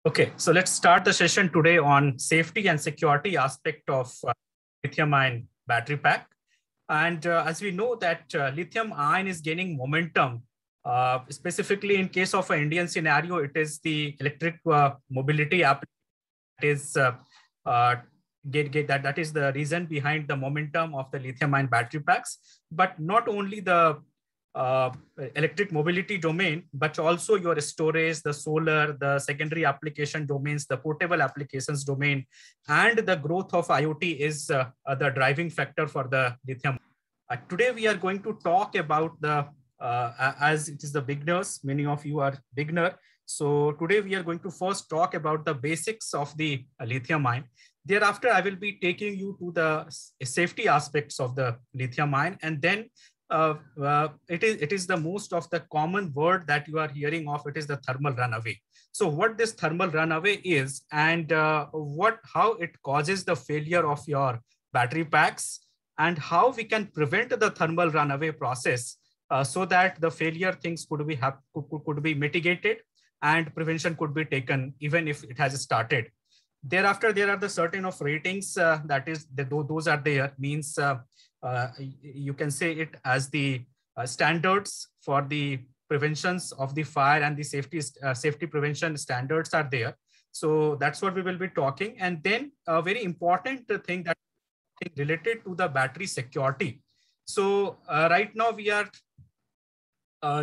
Okay, so let's start the session today on safety and security aspect of lithium-ion battery pack. And as we know that lithium-ion is gaining momentum, specifically in case of an Indian scenario, it is the electric mobility app. That is that is the reason behind the momentum of the lithium-ion battery packs. But not only the electric mobility domain, but also your storage, the solar, the secondary application domains, the portable applications domain, and the growth of IoT is the driving factor for the lithium. Today, we are going to talk about the, as it is the beginners, many of you are beginner. So today we are going to first talk about the basics of the lithium ion. Thereafter, I will be taking you to the safety aspects of the lithium ion, and then it is the most of the common word that you are hearing of. It is the thermal runaway. So what this thermal runaway is, and how it causes the failure of your battery packs, and how we can prevent the thermal runaway process so that the failure things could be mitigated and prevention could be taken even if it has started. Thereafter, there are the certain of ratings those are there, means you can say it as the standards for the preventions of the fire, and the safety prevention standards are there. So that's what we will be talking. And then a very important thing that related to the battery security. So right now we are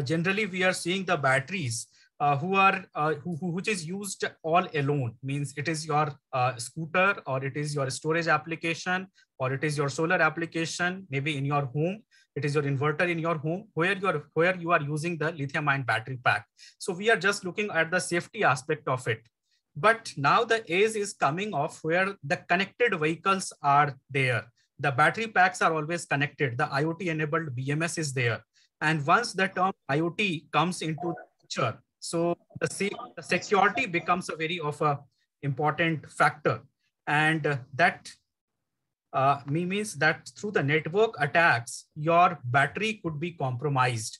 generally we are seeing the batteries which is used all alone, means it is your scooter, or it is your storage application, or it is your solar application, maybe in your home, it is your inverter in your home, where you are using the lithium ion battery pack. So we are just looking at the safety aspect of it. But now the age is coming off where the connected vehicles are there. The battery packs are always connected. The IoT enabled BMS is there. And once the term IoT comes into the picture, so the security becomes a very important factor. And that means that through the network attacks, your battery could be compromised.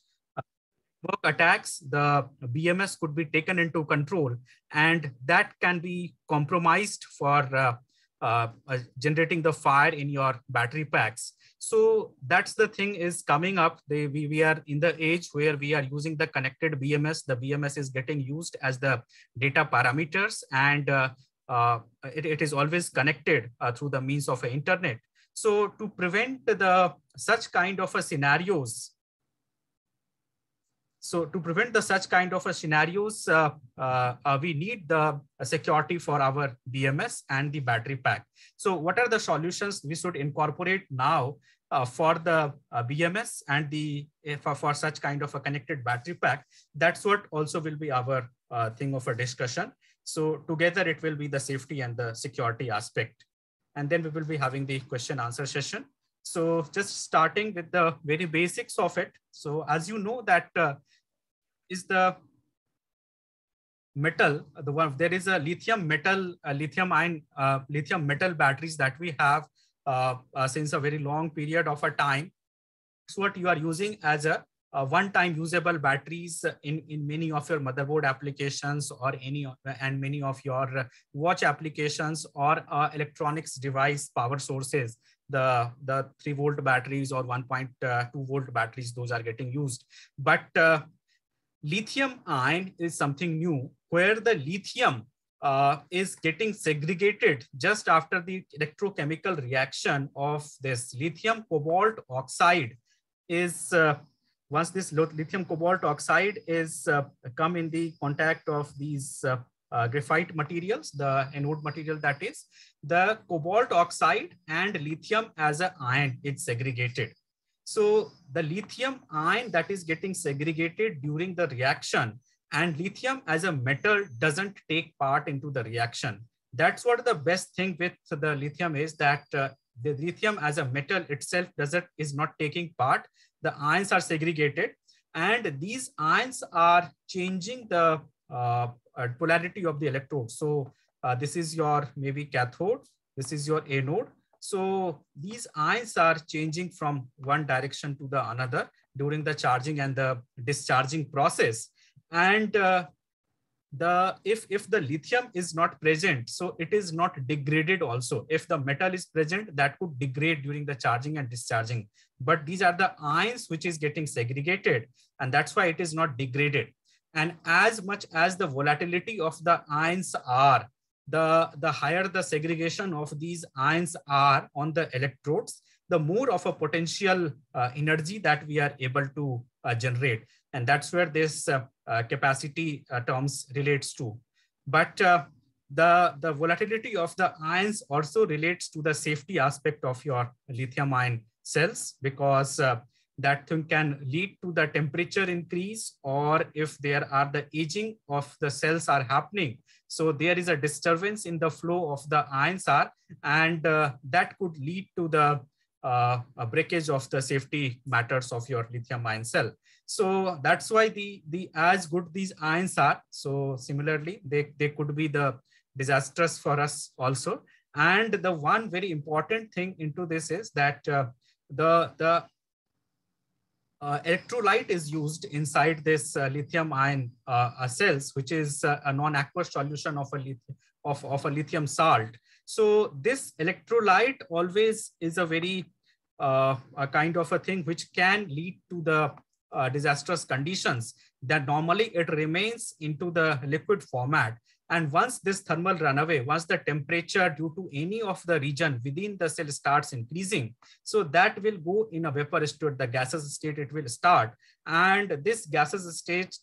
Network attacks, the BMS could be taken into control, and that can be compromised for generating the fire in your battery packs. So that's the thing is coming up. We are in the age where we are using the connected BMS. The BMS is getting used as the data parameters, and it is always connected through the means of the internet. So to prevent such kind of scenarios, we need the security for our BMS and the battery pack. So what are the solutions we should incorporate now for the BMS and for such kind of a connected battery pack? That's what also will be our thing of a discussion. So together it will be the safety and the security aspect. And then we will be having the question answer session. So just starting with the very basics of it. So as you know that is the metal, there is a lithium metal batteries that we have since a very long period of a time. It's what you are using as a one-time usable batteries in many of your motherboard applications, or many of your watch applications, or electronics device power sources. The 3-volt batteries or 1.2-volt batteries, those are getting used. But lithium ion is something new, where the lithium is getting segregated just after the electrochemical reaction of this lithium cobalt oxide is once this lithium cobalt oxide is come in the contact of these graphite materials, the anode material, that is the cobalt oxide and lithium as an ion is segregated. So the lithium ion that is getting segregated during the reaction, and lithium as a metal doesn't take part into the reaction. That's what the best thing with the lithium is, that the lithium as a metal itself is not taking part. The ions are segregated, and these ions are changing the polarity of the electrode. So this is your maybe cathode, this is your anode. So these ions are changing from one direction to the another during the charging and the discharging process. And if the lithium is not present, so it is not degraded also. If the metal is present, that could degrade during the charging and discharging. But these are the ions which is getting segregated, and that's why it is not degraded. And as much as the volatility of the ions are, the higher the segregation of these ions are on the electrodes, the more of a potential energy that we are able to generate. And that's where this capacity terms relates to. But the volatility of the ions also relates to the safety aspect of your lithium ion cells, because that thing can lead to the temperature increase, or if there are the aging of the cells are happening, so there is a disturbance in the flow of the ions are, and that could lead to the a breakage of the safety matters of your lithium ion cell. So that's why the as good these ions are, so similarly they could be the disastrous for us also. And the one very important thing into this is that the electrolyte is used inside this lithium ion cells, which is a non-aqueous solution of a lithium salt. So this electrolyte always is a very a kind of a thing which can lead to the disastrous conditions, that normally it remains into the liquid format. And once this thermal runaway, once the temperature due to any of the region within the cell starts increasing, so that will go in a vapor state, the gaseous state it will start. And this gaseous state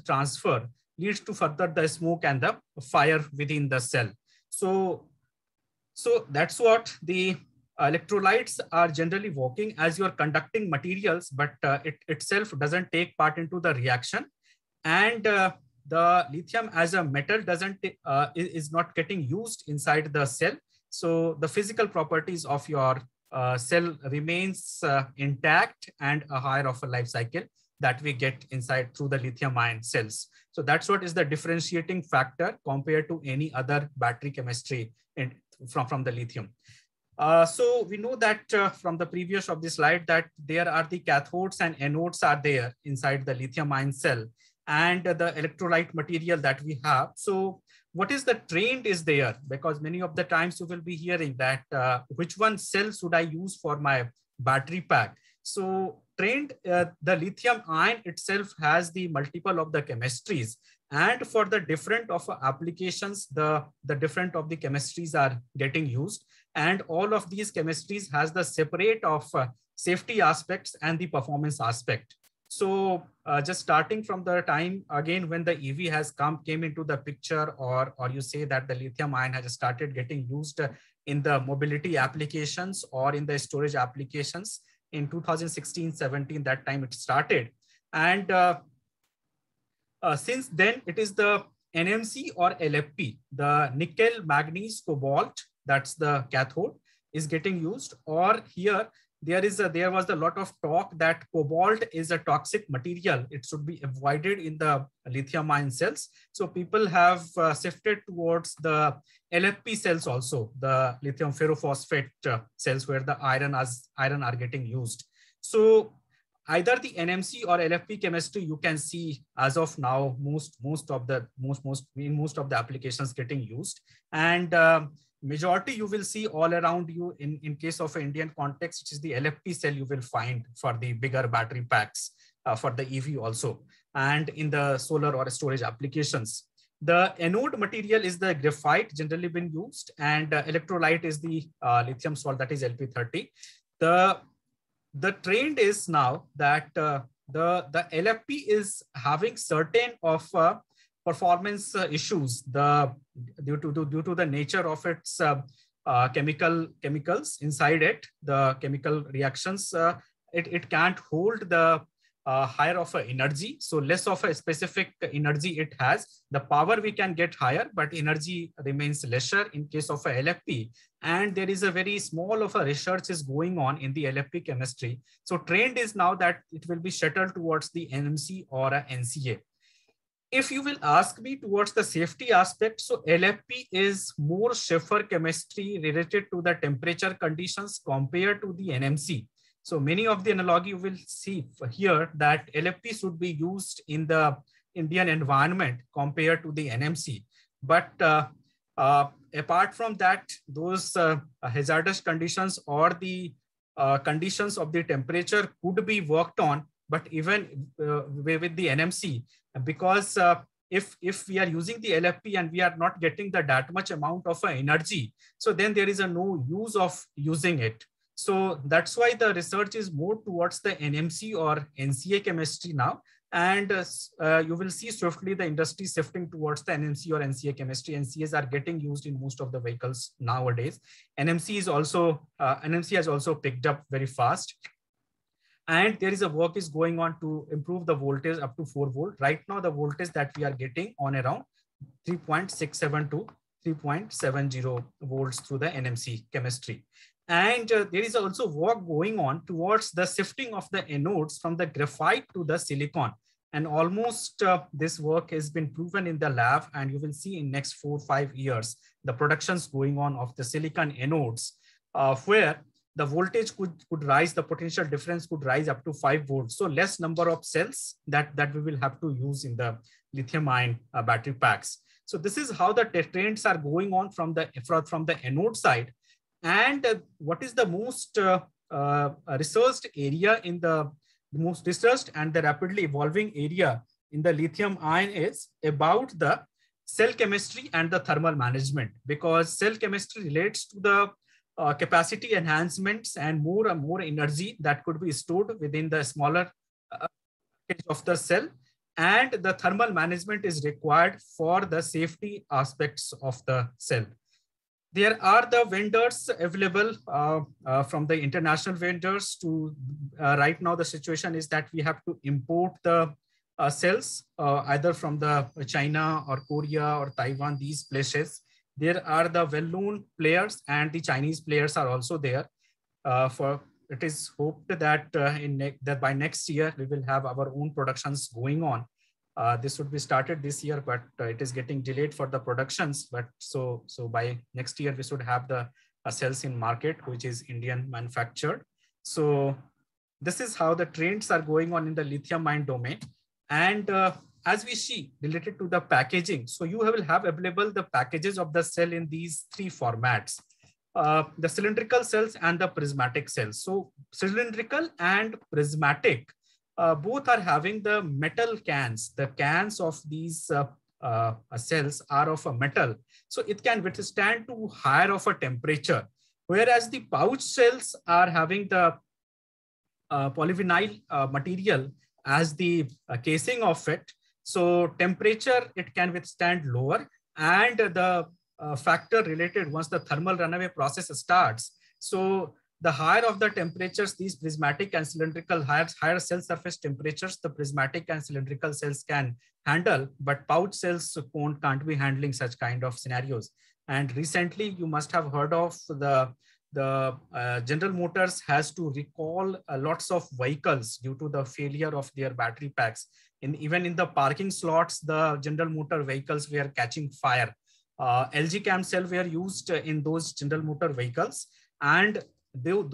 transfer leads to further the smoke and the fire within the cell. So that's what the electrolytes are generally working as your conducting materials, but it itself doesn't take part into the reaction. And the lithium as a metal is not getting used inside the cell. So the physical properties of your cell remains intact, and a higher of a life cycle that we get inside through the lithium ion cells. So that's what is the differentiating factor compared to any other battery chemistry from the lithium. So we know that from the previous of the slide that there are the cathodes and anodes are there inside the lithium ion cell, and the electrolyte material that we have. So what is the trend is there? Because many of the times you will be hearing that which one cell should I use for my battery pack? So trend, the lithium ion itself has the multiple of the chemistries, and for the different of applications, the different of the chemistries are getting used. And all of these chemistries has the separate of safety aspects and the performance aspect. So just starting from the time again when the EV has came into the picture, or you say that the lithium ion has started getting used in the mobility applications or in the storage applications in 2016-17, that time it started. And since then it is the NMC or LFP, the nickel, manganese, cobalt, that's the cathode, is getting used. Or here there was a lot of talk that cobalt is a toxic material, it should be avoided in the lithium ion cells. So people have shifted towards the LFP cells also, the lithium ferrophosphate cells, where the iron are getting used. So either the NMC or LFP chemistry you can see as of now most of the applications getting used. And majority you will see all around you in case of an Indian context, which is the LFP cell you will find for the bigger battery packs for the EV also, and in the solar or storage applications. The anode material is the graphite generally been used, and electrolyte is the lithium salt, that is LP30. The trend is now that the LFP is having certain of performance issues due to the nature of its chemicals inside it, the chemical reactions. It can't hold the higher of a energy, so less of a specific energy it has. The power we can get higher, but energy remains lesser in case of a LFP. And there is a very small of a research is going on in the LFP chemistry. So trend is now that it will be shuttled towards the NMC or a NCA. If you will ask me towards the safety aspect, so LFP is more safer chemistry related to the temperature conditions compared to the NMC. So many of the analogy you will see here that LFP should be used in the Indian environment compared to the NMC. But apart from that, those hazardous conditions or the conditions of the temperature could be worked on. But even with the NMC, because if we are using the LFP and we are not getting that much amount of energy, so then there is no use of using it. So that's why the research is more towards the NMC or NCA chemistry now. And you will see swiftly the industry shifting towards the NMC or NCA chemistry. NCAs are getting used in most of the vehicles nowadays. NMC has also picked up very fast. And there is a work is going on to improve the voltage up to 4 volt. Right now, the voltage that we are getting on around 3.67 to 3.70 volts through the NMC chemistry. And there is also work going on towards the shifting of the anodes from the graphite to the silicon. And almost this work has been proven in the lab, and you will see in next 4 or 5 years, the productions going on of the silicon anodes, where the voltage could rise, the potential difference could rise up to 5 volts. So less number of cells that we will have to use in the lithium-ion battery packs. So this is how the trends are going on from the anode side. And what is the most researched area in the most researched and the rapidly evolving area in the lithium ion is about the cell chemistry and the thermal management, because cell chemistry relates to the capacity enhancements and more energy that could be stored within the smaller of the cell, and the thermal management is required for the safety aspects of the cell. There are the vendors available from the international vendors to right now. The situation is that we have to import the cells either from the China or Korea or Taiwan, these places. There are the well-known players, and the Chinese players are also there. It is hoped that that by next year we will have our own productions going on. This would be started this year, but it is getting delayed for the productions. But so by next year we should have the cells in market, which is Indian manufactured. So this is how the trends are going on in the lithium-ion domain. And as we see related to the packaging, so you will have available the packages of the cell in these 3 formats, the cylindrical cells and the prismatic cells. So cylindrical and prismatic, both are having the metal cans. The cans of these cells are of a metal, so it can withstand to higher of a temperature. Whereas the pouch cells are having the polyvinyl material as the casing of it. So temperature, it can withstand lower, and the factor related once the thermal runaway process starts. So the higher of the temperatures, these prismatic and cylindrical higher cell surface temperatures, the prismatic and cylindrical cells can handle, but pouch cells can't be handling such kind of scenarios. And recently you must have heard of the General Motors has to recall lots of vehicles due to the failure of their battery packs. Even in the parking slots, the General Motor vehicles were catching fire. LG cam cell were used in those General Motor vehicles, and those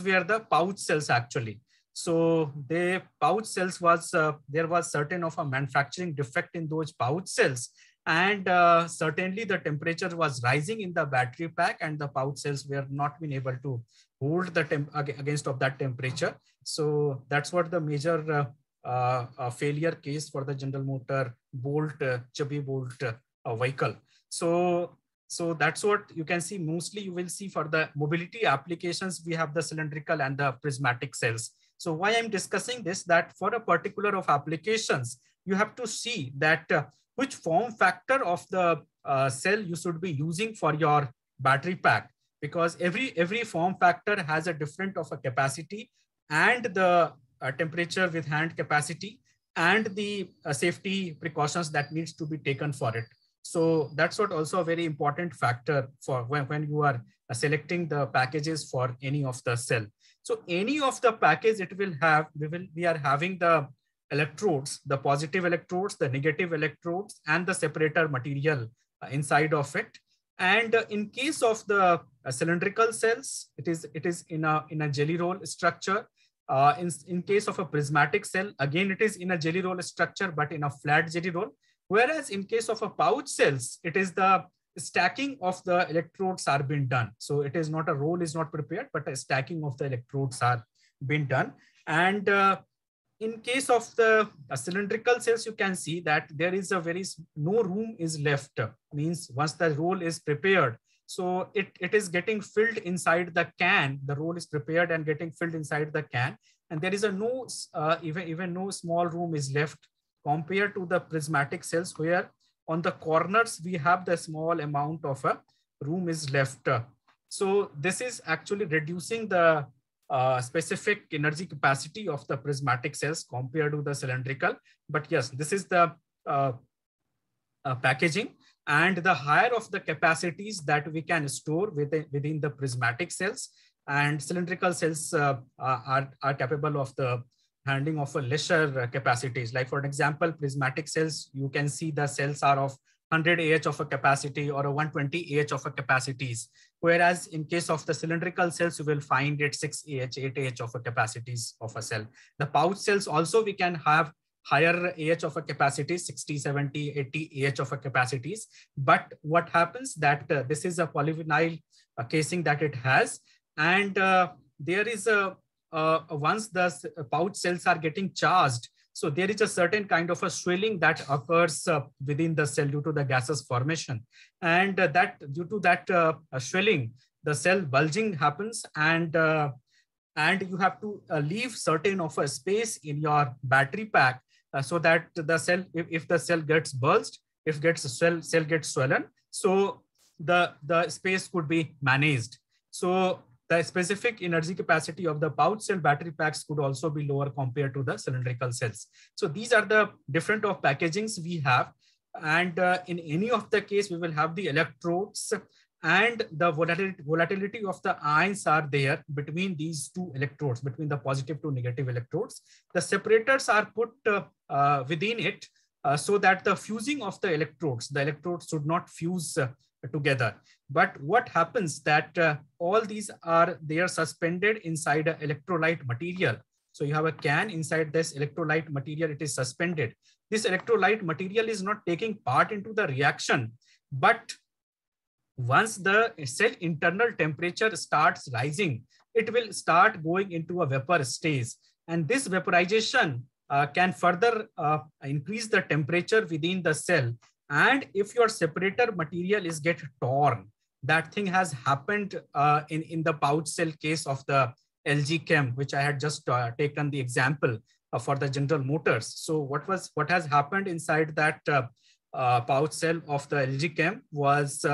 were the pouch cells actually. So the pouch cells was there was certain of a manufacturing defect in those pouch cells, and certainly the temperature was rising in the battery pack, and the pouch cells were not being able to hold the against of that temperature. So that's what the major failure case for the General Motor Bolt chubby bolt vehicle. So that's what you can see. Mostly you will see for the mobility applications, we have the cylindrical and the prismatic cells. So why I'm discussing this, that for a particular of applications, you have to see that which form factor of the cell you should be using for your battery pack, because every form factor has a different of a capacity and the temperature with hand capacity and the safety precautions that needs to be taken for it. So that's what also a very important factor for when you are selecting the packages for any of the cell. So any of the package it will have, we are having the electrodes, the positive electrodes, the negative electrodes, and the separator material inside of it. And in case of the cylindrical cells, it is in a jelly roll structure. In case of a prismatic cell, again, it is in a jelly roll structure, but in a flat jelly roll. Whereas in case of a pouch cells, it is the stacking of the electrodes are being done. So it is not a roll is not prepared, but a stacking of the electrodes are being done. And in case of the cylindrical cells, you can see that there is no room is left. Means once the roll is prepared, so it is getting filled inside the can. The roll is prepared and getting filled inside the can, and there is a no even no small room is left compared to the prismatic cells, where on the corners we have the small amount of a room is left. So this is actually reducing the specific energy capacity of the prismatic cells compared to the cylindrical. But yes, this is the packaging, and the higher of the capacities that we can store within the prismatic cells, and cylindrical cells are capable of the handling of a lesser capacities. Like for an example, prismatic cells, you can see the cells are of 100 Ah of a capacity or a 120 Ah of a capacities. Whereas in case of the cylindrical cells, you will find it 6 Ah, 8 Ah of a capacities of a cell. The pouch cells also we can have higher Ah of a capacity, 60, 70, 80 Ah of a capacities. But what happens that this is a polyvinyl casing that it has. And there is once the pouch cells are getting charged, so there is a certain kind of a swelling that occurs within the cell due to the gases formation. And that due to that swelling, the cell bulging happens, and you have to leave certain of a space in your battery pack so that the cell, if the cell gets bulged, if cell gets swollen, so the space could be managed. So the specific energy capacity of the pouch cell battery packs could also be lower compared to the cylindrical cells. So these are the different of packagings we have. And in any of the case, we will have the electrodes, and the volatility of the ions are there between these two electrodes, between the positive to negative electrodes. The separators are put within it so that the fusing of the electrodes should not fuse together. But what happens that all these they are suspended inside an electrolyte material. So you have a can, inside this electrolyte material, it is suspended. This electrolyte material is not taking part into the reaction, but once the cell internal temperature starts rising, it will start going into a vapor stage. And this vaporization can further increase the temperature within the cell. And if your separator material is get torn, that thing has happened in the pouch cell case of the LG Chem, which I had just taken the example for the General Motors. So what has happened inside that pouch cell of the LG Chem was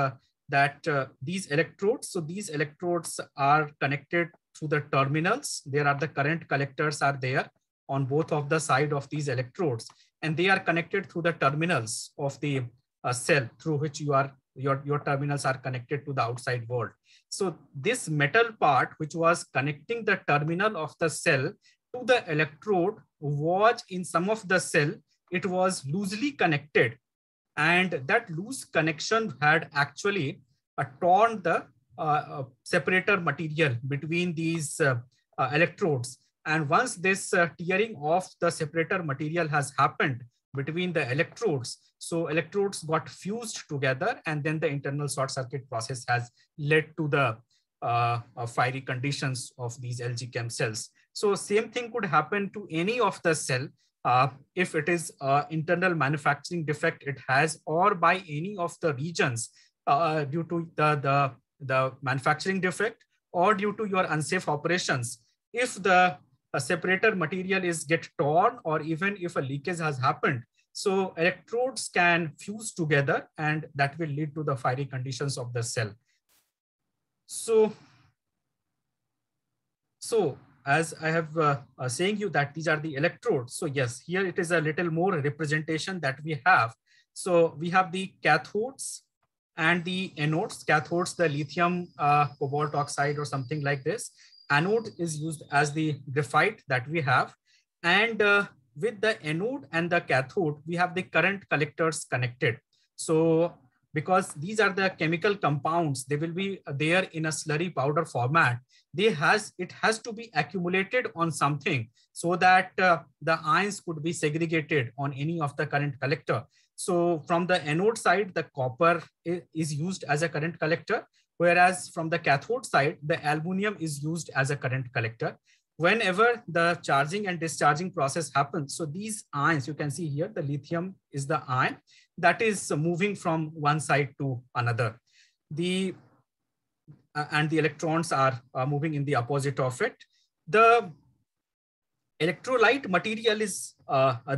that these electrodes, so these electrodes are connected to the terminals. There are the current collectors are there on both of the side of these electrodes, and they are connected through the terminals of the cell through which your terminals are connected to the outside world. So this metal part, which was connecting the terminal of the cell to the electrode, was in some of the cell, it was loosely connected. And that loose connection had actually torn the separator material between these electrodes. And once this tearing of the separator material has happened between the electrodes, so electrodes got fused together, and then the internal short circuit process has led to the fiery conditions of these LG Chem cells. So same thing could happen to any of the cell if it is internal manufacturing defect it has, or by any of the regions due to the manufacturing defect, or due to your unsafe operations. If the separator material is get torn, or even if a leakage has happened, so electrodes can fuse together, and that will lead to the fiery conditions of the cell. So as I have saying you that these are the electrodes. So yes, here it is a little more representation that we have. So we have the cathodes and the anodes. Cathodes, the lithium cobalt oxide or something like this. Anode is used as the graphite that we have. And with the anode and the cathode, we have the current collectors connected. So because these are the chemical compounds, they will be there in a slurry powder format. it has to be accumulated on something so that the ions could be segregated on any of the current collector. So from the anode side, the copper is used as a current collector, whereas from the cathode side, the aluminum is used as a current collector. Whenever the charging and discharging process happens, so these ions, you can see here, the lithium is the ion that is moving from one side to another. And the electrons are moving in the opposite of it. The electrolyte material is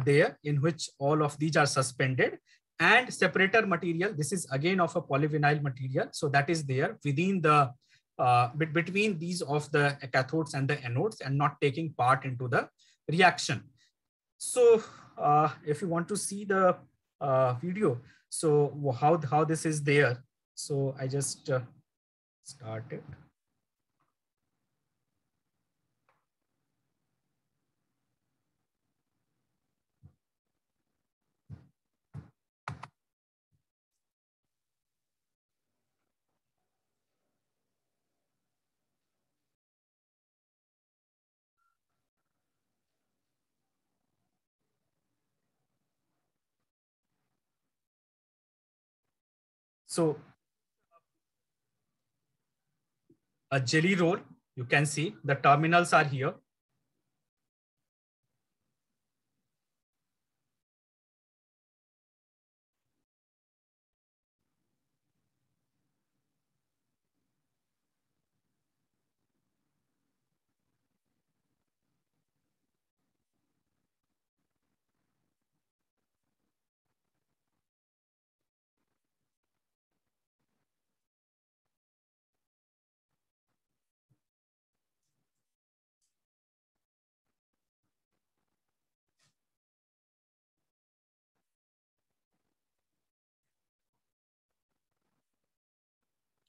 there, in which all of these are suspended, and separator material, this is again of a polyvinyl material, so that is there within the between these of the cathodes and the anodes, and not taking part into the reaction. So if you want to see the video, so how this is there, so I just start it. So a jelly roll, you can see the terminals are here.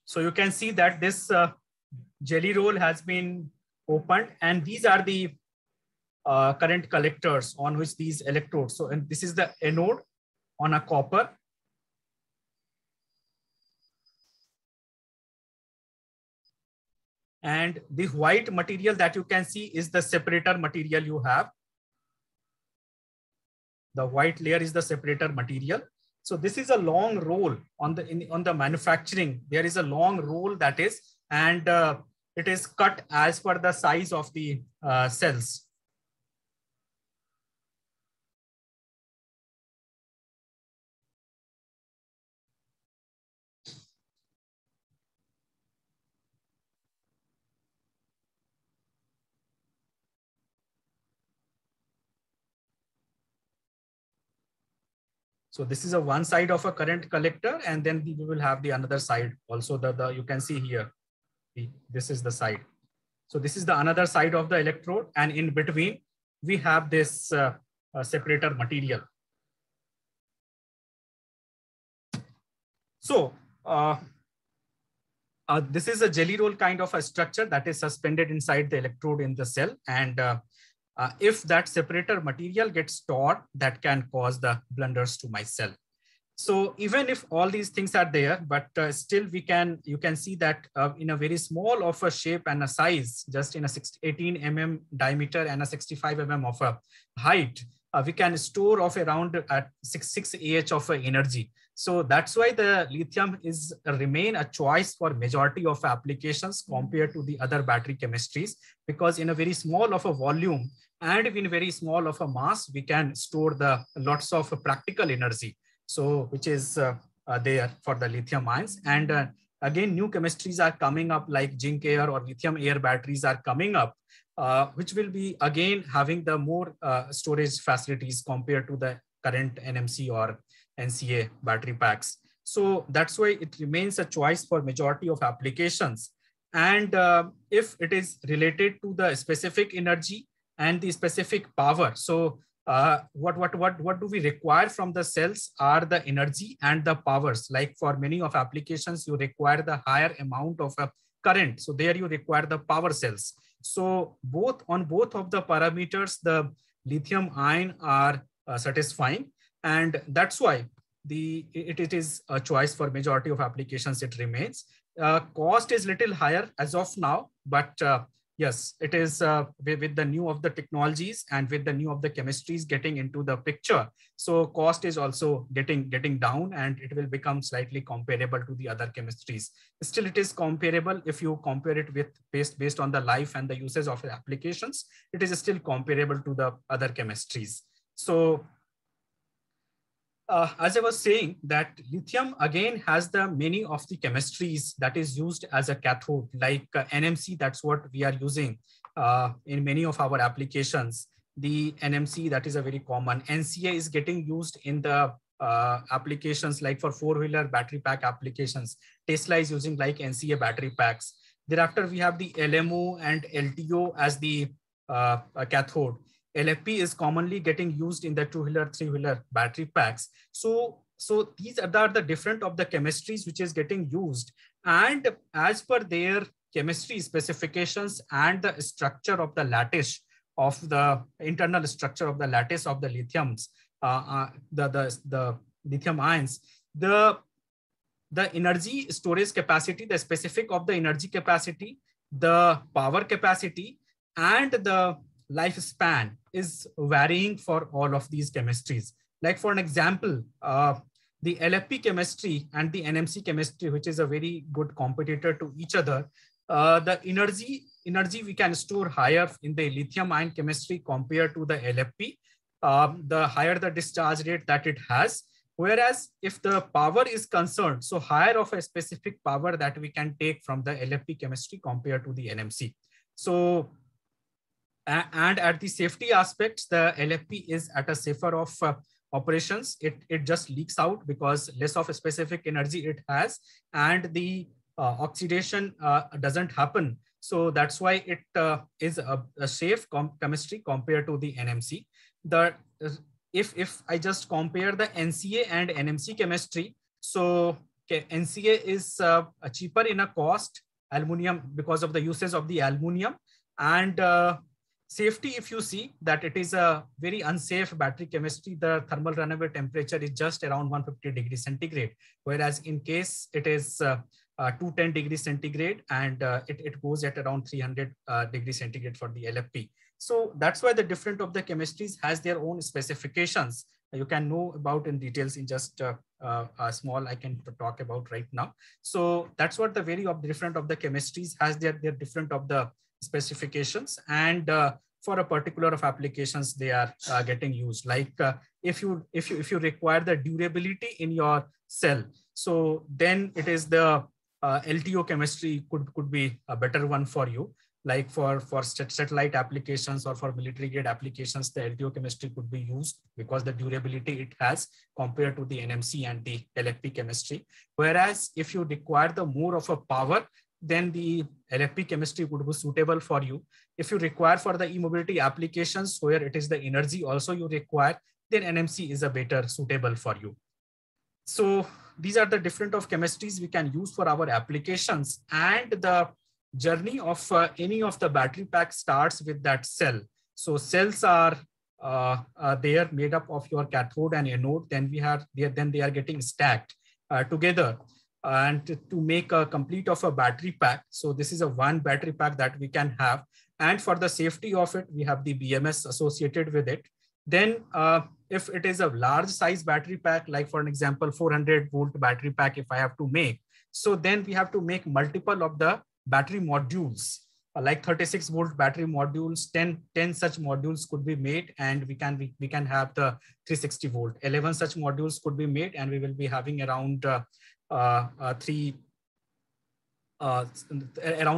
So you can see that this jelly roll has been opened, and these are the current collectors on which these electrodes. So, and this is the anode on a copper. And the white material that you can see is the separator material you have. The white layer is the separator material. So this is a long roll on the manufacturing. There is a long roll that is, and it is cut as per the size of the cells. So this is a one side of a current collector, and then we will have the another side also. You can see here, this is the side. So this is the another side of the electrode, and in between we have this separator material. So this is a jelly roll kind of a structure that is suspended inside the electrode in the cell, and if that separator material gets stored, that can cause the blunders to my cell. So even if all these things are there, but still you can see that in a very small of a shape and a size, just in a 18 mm diameter and a 65 mm of a height, we can store of around at 6 Ah of energy. So that's why the lithium remain a choice for majority of applications compared to the other battery chemistries, because in a very small of a volume and in very small of a mass, we can store the lots of practical energy. So which is there for the lithium ions. And again, new chemistries are coming up, like zinc air or lithium air batteries are coming up, which will be again having the more storage facilities compared to the current NMC or NCA battery packs. So that's why it remains a choice for majority of applications. And if it is related to the specific energy and the specific power, so what do we require from the cells are the energy and the powers. Like for many of applications, you require the higher amount of current. So there you require the power cells. So on both of the parameters, the lithium ion are satisfying, and that's why it is a choice for majority of applications. It remains. Cost is little higher as of now, but yes, it is with the new of the technologies and with the new of the chemistries getting into the picture. So cost is also getting down, and it will become slightly comparable to the other chemistries. Still, it is comparable if you compare it with based on the life and the uses of applications. It is still comparable to the other chemistries. So as I was saying, that lithium again has the many of the chemistries that is used as a cathode, like NMC. That's what we are using in many of our applications. The NMC, that is a very common. NCA is getting used in the applications like for four-wheeler battery pack applications. Tesla is using like NCA battery packs. Thereafter, we have the LMO and LTO as the cathode. LFP is commonly getting used in the two-wheeler, three-wheeler battery packs. So these are the different of the chemistries which is getting used. And as per their chemistry specifications and the structure of the lattice of the internal structure of the lattice of the lithiums, the lithium ions, the energy storage capacity, the specific of the energy capacity, the power capacity, and the lifespan is varying for all of these chemistries. Like for an example, the LFP chemistry and the NMC chemistry, which is a very good competitor to each other, the energy we can store higher in the lithium ion chemistry compared to the LFP, the higher the discharge rate that it has. Whereas if the power is concerned, so higher of a specific power that we can take from the LFP chemistry compared to the NMC. So, and at the safety aspects, the LFP is at a safer of operations. It just leaks out because less of a specific energy it has, and the oxidation doesn't happen. So that's why it is a safe chemistry compared to the NMC. If I just compare the NCA and NMC chemistry, so NCA is cheaper in a cost, aluminum, because of the uses of the aluminum, and safety, if you see that it is a very unsafe battery chemistry, the thermal runaway temperature is just around 150 degrees centigrade, whereas in case it is 210 degrees centigrade, and it goes at around 300 degrees centigrade for the LFP. So that's why the different of the chemistries has their own specifications. You can know about in details in just a small I can talk about right now. So that's what the very different of the chemistries has their different of the specifications, and for a particular of applications they are getting used. Like if you require the durability in your cell, so then it is the LTO chemistry could be a better one for you. Like for satellite applications or for military grade applications, the LTO chemistry could be used because the durability it has compared to the NMC and the LFP chemistry. Whereas if you require the more of a power, then the LFP chemistry would be suitable for you. If you require for the e-mobility applications where it is the energy also you require, then NMC is a better suitable for you. So these are the different of chemistries we can use for our applications, and the journey of any of the battery pack starts with that cell. So cells are they are made up of your cathode and anode. Then they are getting stacked together and to make a complete of a battery pack. So this is a one battery pack that we can have, and for the safety of it, we have the BMS associated with it. Then if it is a large size battery pack, like for an example 400 volt battery pack, if I have to make, so then we have to make multiple of the battery modules, like 36 volt battery modules. 10 such modules could be made, and we can have the 360 volt. 11 such modules could be made, and we will be having around around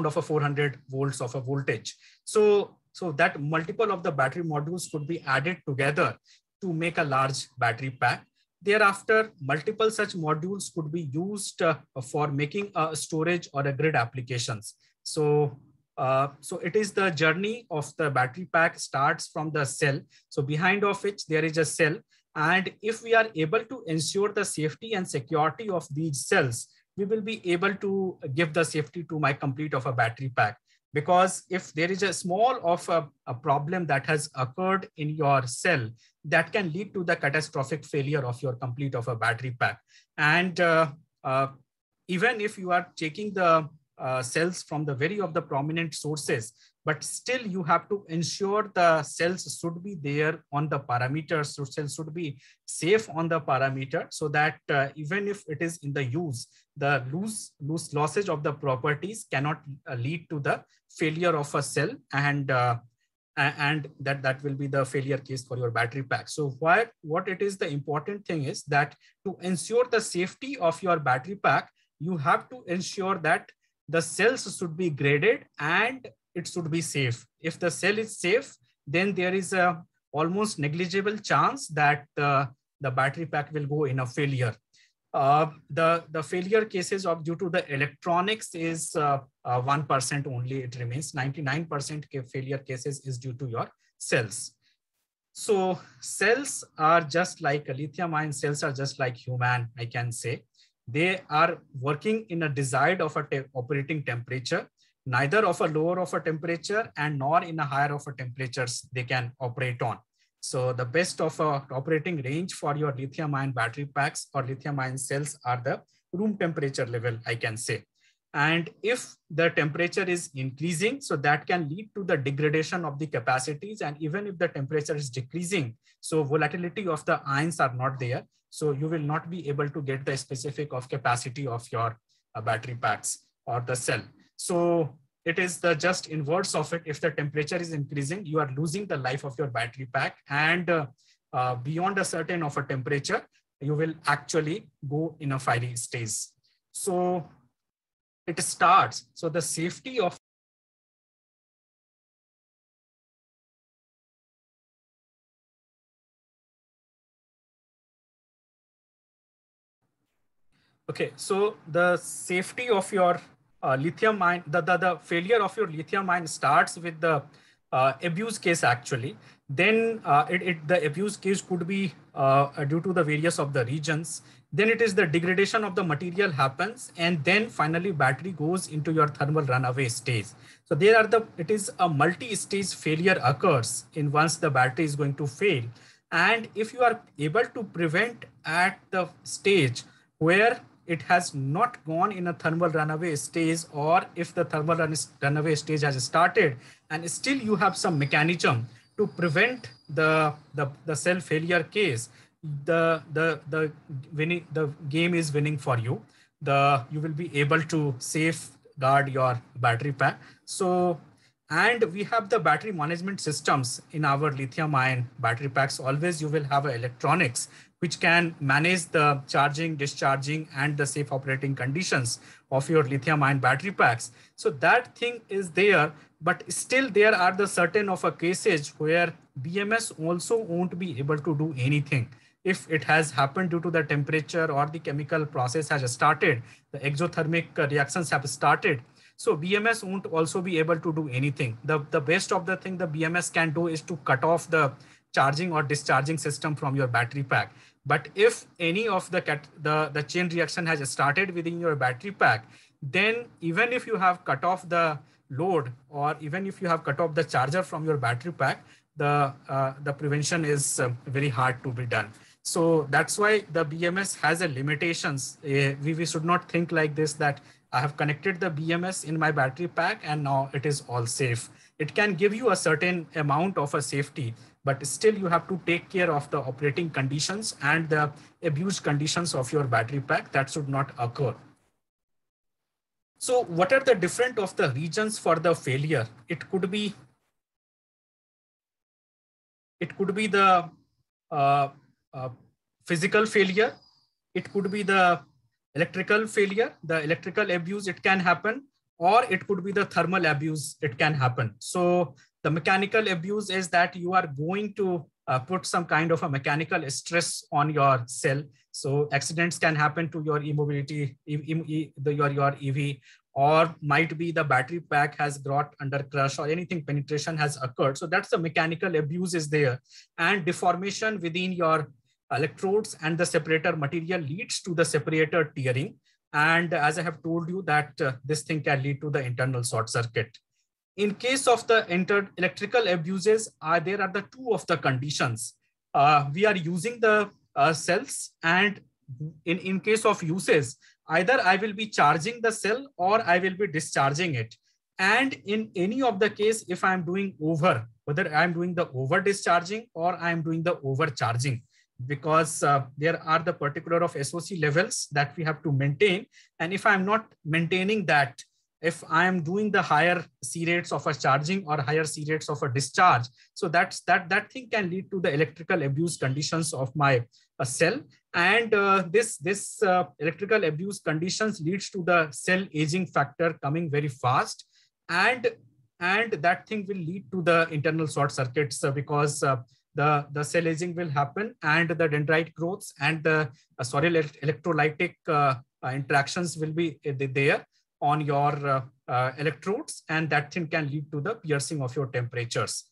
of a 400 volts of a voltage. So that multiple of the battery modules could be added together to make a large battery pack. Thereafter, multiple such modules could be used for making a storage or a grid applications. So it is the journey of the battery pack starts from the cell. So behind of which there is a cell. And if we are able to ensure the safety and security of these cells, we will be able to give the safety to my complete of a battery pack. Because if there is a small of a problem that has occurred in your cell, that can lead to the catastrophic failure of your complete of a battery pack. And even if you are taking the cells from the very of the prominent sources, but still you have to ensure the cells should be there on the parameters, so cells should be safe on the parameter, so that even if it is in the use, the losses of the properties cannot lead to the failure of a cell, and that will be the failure case for your battery pack. So what it is, the important thing is that to ensure the safety of your battery pack, you have to ensure that the cells should be graded and it should be safe. If the cell is safe, then there is a almost negligible chance that the battery pack will go in a failure. The failure cases of due to the electronics is 1% only. It remains 99% failure cases is due to your cells. So cells are just like lithium-ion cells are just like human, I can say. They are working in a desired of a operating temperature, neither of a lower of a temperature and nor in a higher of a temperatures they can operate on. So the best of a operating range for your lithium-ion battery packs or lithium-ion cells are the room temperature level, I can say. And if the temperature is increasing, so that can lead to the degradation of the capacities. And even if the temperature is decreasing, so volatility of the ions are not there. So you will not be able to get the specific of capacity of your battery packs or the cell. So it is the just inverse of it. If the temperature is increasing, you are losing the life of your battery pack, and beyond a certain of a temperature, you will actually go in a fiery stage. So it starts. So the safety of okay, so the safety of your lithium ion, the failure of your lithium ion starts with the abuse case actually. Then the abuse case could be due to the various of the regions. Then it is the degradation of the material happens, and then finally battery goes into your thermal runaway stage. So it is a multi-stage failure occurs in once the battery is going to fail. And if you are able to prevent at the stage where it has not gone in a thermal runaway stage, or if the thermal runaway stage has started and still you have some mechanism to prevent the cell failure case, the game is winning for you. You will be able to safeguard your battery pack. So, and we have the battery management systems in our lithium ion battery packs. Always you will have electronics which can manage the charging, discharging, and the safe operating conditions of your lithium-ion battery packs. So that thing is there, but still there are the certain of a cases where BMS also won't be able to do anything. If it has happened due to the temperature or the chemical process has started, the exothermic reactions have started. So BMS won't also be able to do anything. The best of the thing the BMS can do is to cut off the charging or discharging system from your battery pack. But if any of the chain reaction has started within your battery pack, then even if you have cut off the load, or even if you have cut off the charger from your battery pack, the prevention is very hard to be done. So that's why the BMS has a limitations. We should not think like this, that I have connected the BMS in my battery pack and now it is all safe. It can give you a certain amount of a safety, but still you have to take care of the operating conditions and the abuse conditions of your battery pack. That should not occur. So what are the different of the regions for the failure? It could be the physical failure. It could be the electrical failure, the electrical abuse, it can happen, or it could be the thermal abuse, it can happen. So the mechanical abuse is that you are going to put some kind of a mechanical stress on your cell. So accidents can happen to your e-mobility, your EV, or might be the battery pack has got under crush or anything penetration has occurred. So that's the mechanical abuse is there, and deformation within your electrodes and the separator material leads to the separator tearing. And as I have told you that this thing can lead to the internal short circuit. In case of the electrical abuses, there are the two of the conditions. We are using the cells, and in case of uses, either I will be charging the cell or I will be discharging it. And in any of the case, if I'm doing over, whether I'm doing the over discharging or I'm doing the overcharging, because there are the particular of SOC levels that we have to maintain. And if I'm not maintaining that, if I am doing the higher C rates of a charging or higher C rates of a discharge, so that thing can lead to the electrical abuse conditions of my cell. And this electrical abuse conditions leads to the cell aging factor coming very fast. And that thing will lead to the internal short circuits because the cell aging will happen, and the dendrite growths and the electrolytic interactions will be there on your electrodes, and that thing can lead to the piercing of your temperatures.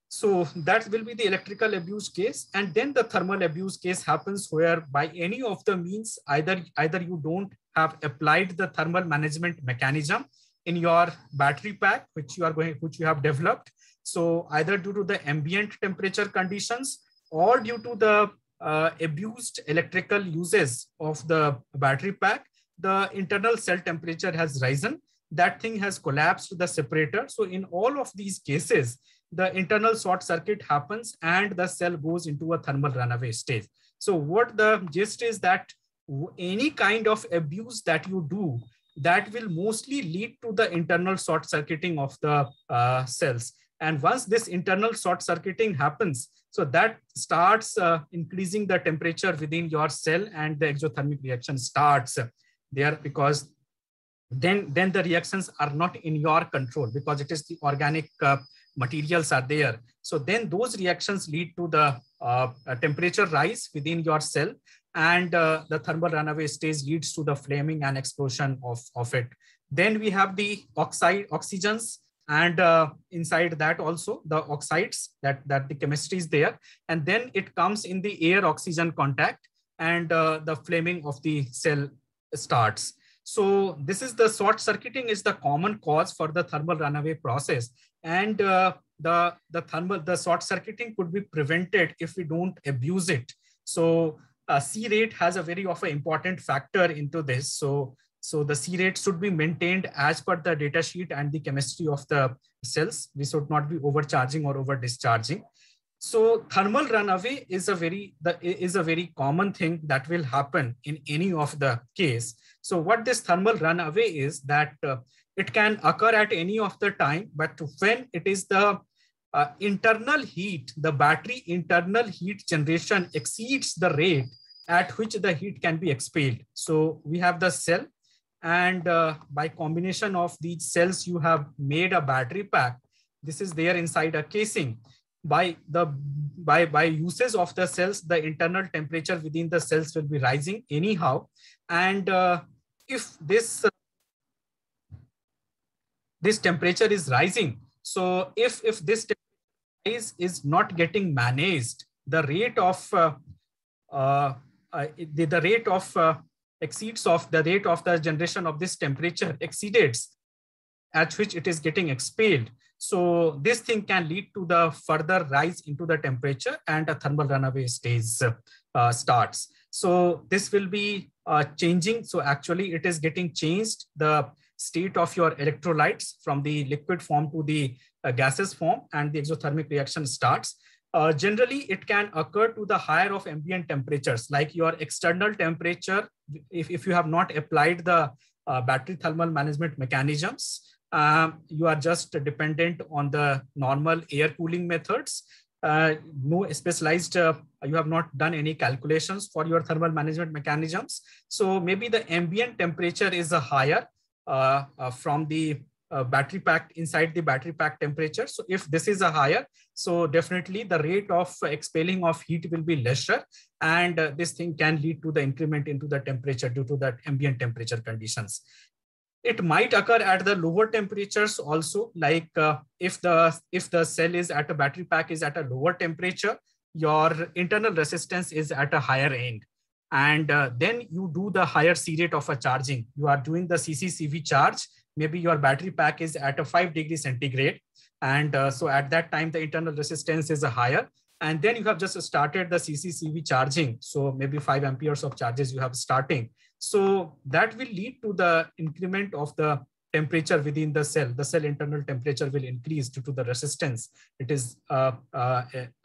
So that will be the electrical abuse case. And then the thermal abuse case happens where by any of the means, either you don't have applied the thermal management mechanism in your battery pack, which you have developed. So either due to the ambient temperature conditions or due to the abused electrical uses of the battery pack, the internal cell temperature has risen. That thing has collapsed the separator. So in all of these cases, the internal short circuit happens and the cell goes into a thermal runaway stage. So what the gist is that any kind of abuse that you do, that will mostly lead to the internal short circuiting of the cells. And once this internal short circuiting happens, so that starts increasing the temperature within your cell, and the exothermic reaction starts there, because then the reactions are not in your control, because it is the organic materials are there. So then those reactions lead to the temperature rise within your cell, and the thermal runaway stage leads to the flaming and explosion of it. Then we have the oxygens, and inside that also the oxides, that the chemistry is there. And then it comes in the air oxygen contact, and the flaming of the cell starts. So this is the short circuiting is the common cause for the thermal runaway process. And the short circuiting could be prevented if we don't abuse it. So C rate has a very of an important factor into this. So the C rate should be maintained as per the data sheet and the chemistry of the cells. We should not be overcharging or over discharging. So thermal runaway is a very common thing that will happen in any of the case. So what this thermal runaway is that it can occur at any of the time, but when it is the internal heat, the battery internal heat generation exceeds the rate at which the heat can be expelled. So we have the cell, and by combination of these cells, you have made a battery pack. This is there inside a casing. By usage of the cells, the internal temperature within the cells will be rising anyhow. And if this temperature is rising, so if this temperature is not getting managed, the rate of the generation of this temperature exceeds at which it is getting expelled. So this thing can lead to the further rise into the temperature, and a thermal runaway stage starts. So this will be changing. So actually it is getting changed, the state of your electrolytes from the liquid form to the gaseous form, and the exothermic reaction starts. Generally, it can occur to the higher of ambient temperatures, like your external temperature. If you have not applied the battery thermal management mechanisms, you are just dependent on the normal air cooling methods. No specialized, you have not done any calculations for your thermal management mechanisms. So maybe the ambient temperature is a higher from the battery pack, inside the battery pack temperature. So if this is a higher, so definitely the rate of expelling of heat will be lesser, and this thing can lead to the increment into the temperature due to that ambient temperature conditions. It might occur at the lower temperatures also, like if the cell is at a battery pack is at a lower temperature, your internal resistance is at a higher end. And then you do the higher C rate of a charging. You are doing the CCCV charge. Maybe your battery pack is at a 5 degrees centigrade. And so at that time, the internal resistance is a higher. And then you have just started the CCCV charging. So maybe 5 amperes of charges you have starting. So that will lead to the increment of the temperature within the cell. The cell internal temperature will increase due to the resistance. It is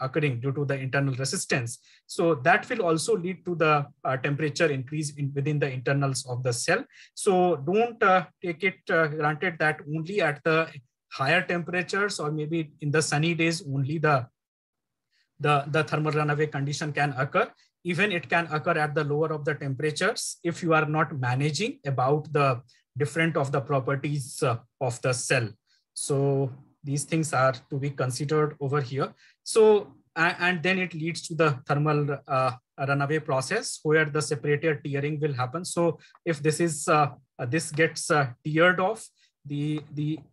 occurring due to the internal resistance. So that will also lead to the temperature increase within the internals of the cell. So don't take it granted that only at the higher temperatures or maybe in the sunny days only the thermal runaway condition can occur. Even it can occur at the lower of the temperatures if you are not managing about the different of the properties of the cell. So these things are to be considered over here. So, and then it leads to the thermal runaway process where the separator tearing will happen. So if this is, this gets teared off, the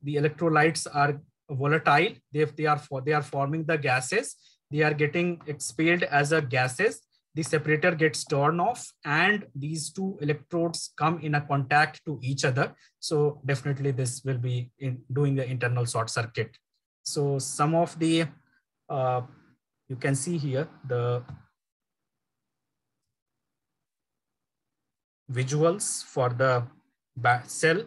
electrolytes are volatile. They are forming the gases. They are getting expelled as a gases. The separator gets torn off and these two electrodes come in a contact to each other. So definitely this will be doing the internal short circuit. So some of the, you can see here the visuals for the cell.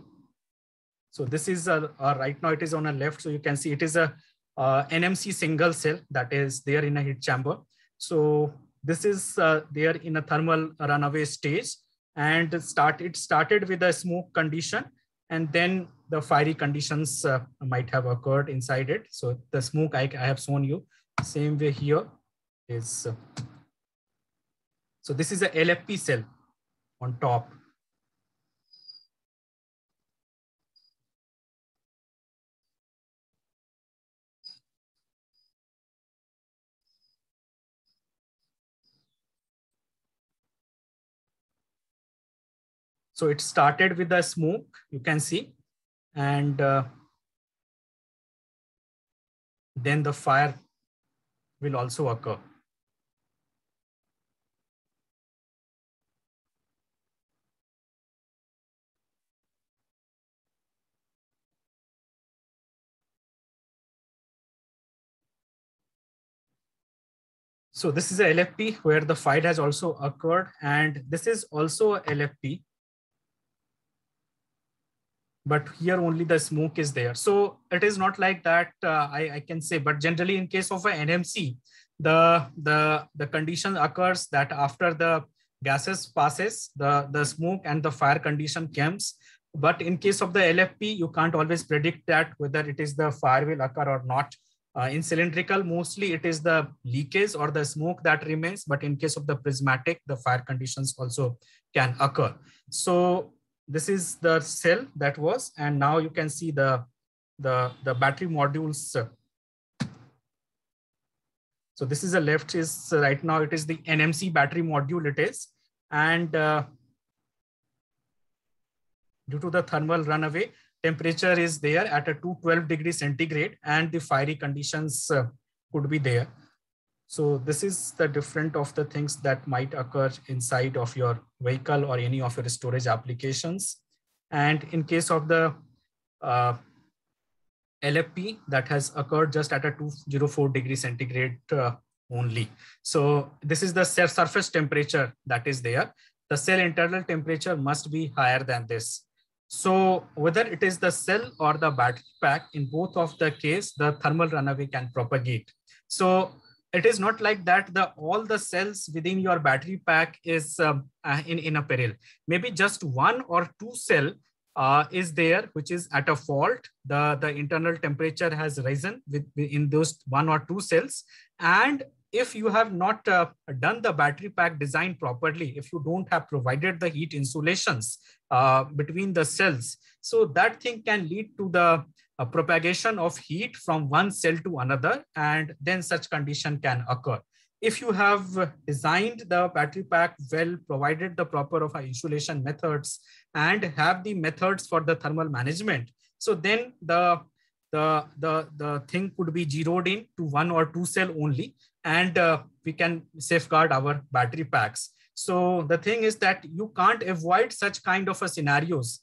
So this is right now it is on a left. So you can see it is a NMC single cell that is there in a heat chamber. So this is there in a thermal runaway stage, and it started with a smoke condition, and then the fiery conditions might have occurred inside it. So the smoke I have shown you. Same way here is, so this is a LFP cell on top. So it started with the smoke, you can see, and then the fire will also occur. So this is a LFP where the fire has also occurred, and this is also a LFP. But here only the smoke is there. So it is not like that, I can say, but generally in case of an NMC, the condition occurs that after the gases passes, the smoke and the fire condition comes. But in case of the LFP, you can't always predict that whether it is the fire will occur or not. In cylindrical, mostly it is the leakage or the smoke that remains. But in case of the prismatic, the fire conditions also can occur. So this is the cell that was, and now you can see the battery modules. So this is the left is right now it is the NMC battery module it is, and due to the thermal runaway, temperature is there at a 212 degrees centigrade, and the fiery conditions could be there. So this is the different of the things that might occur inside of your vehicle or any of your storage applications. And in case of the LFP, that has occurred just at a 204 degrees centigrade only. So this is the cell surface temperature that is there. The cell internal temperature must be higher than this. So whether it is the cell or the battery pack, in both of the case, the thermal runaway can propagate. So it is not like that all the cells within your battery pack is in a peril. Maybe just one or two cell is there which is at a fault. The internal temperature has risen in those one or two cells. And if you have not done the battery pack design properly, if you don't have provided the heat insulations between the cells, so that thing can lead to the propagation of heat from one cell to another, and then such condition can occur. If you have designed the battery pack well, provided the proper of insulation methods, and have the methods for the thermal management, so then the thing could be zeroed in to one or two cell only, and we can safeguard our battery packs. So the thing is that you can't avoid such kind of a scenarios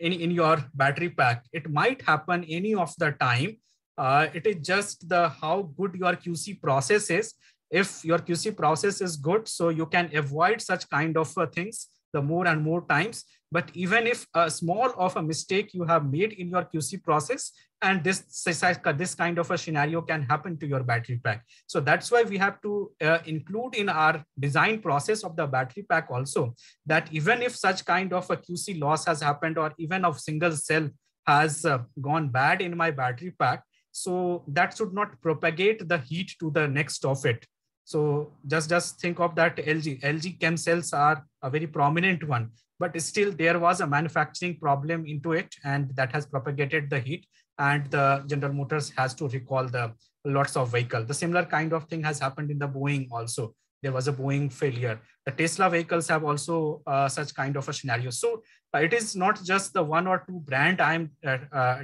in your battery pack. It might happen any of the time, It is just the how good your QC process is. If your QC process is good, so you can avoid such kind of things the more and more times. But even if a small of a mistake you have made in your QC process, and this kind of a scenario can happen to your battery pack. So that's why we have to include in our design process of the battery pack also, that even if such kind of a QC loss has happened, or even a single cell has gone bad in my battery pack, so that should not propagate the heat to the next of it. So just think of that LG chem cells are a very prominent one, but still there was a manufacturing problem into it, and that has propagated the heat, and the General Motors has to recall the lots of vehicle. The similar kind of thing has happened in the Boeing also. There was a Boeing failure. The Tesla vehicles have also such kind of a scenario. So it is not just the one or two brand I'm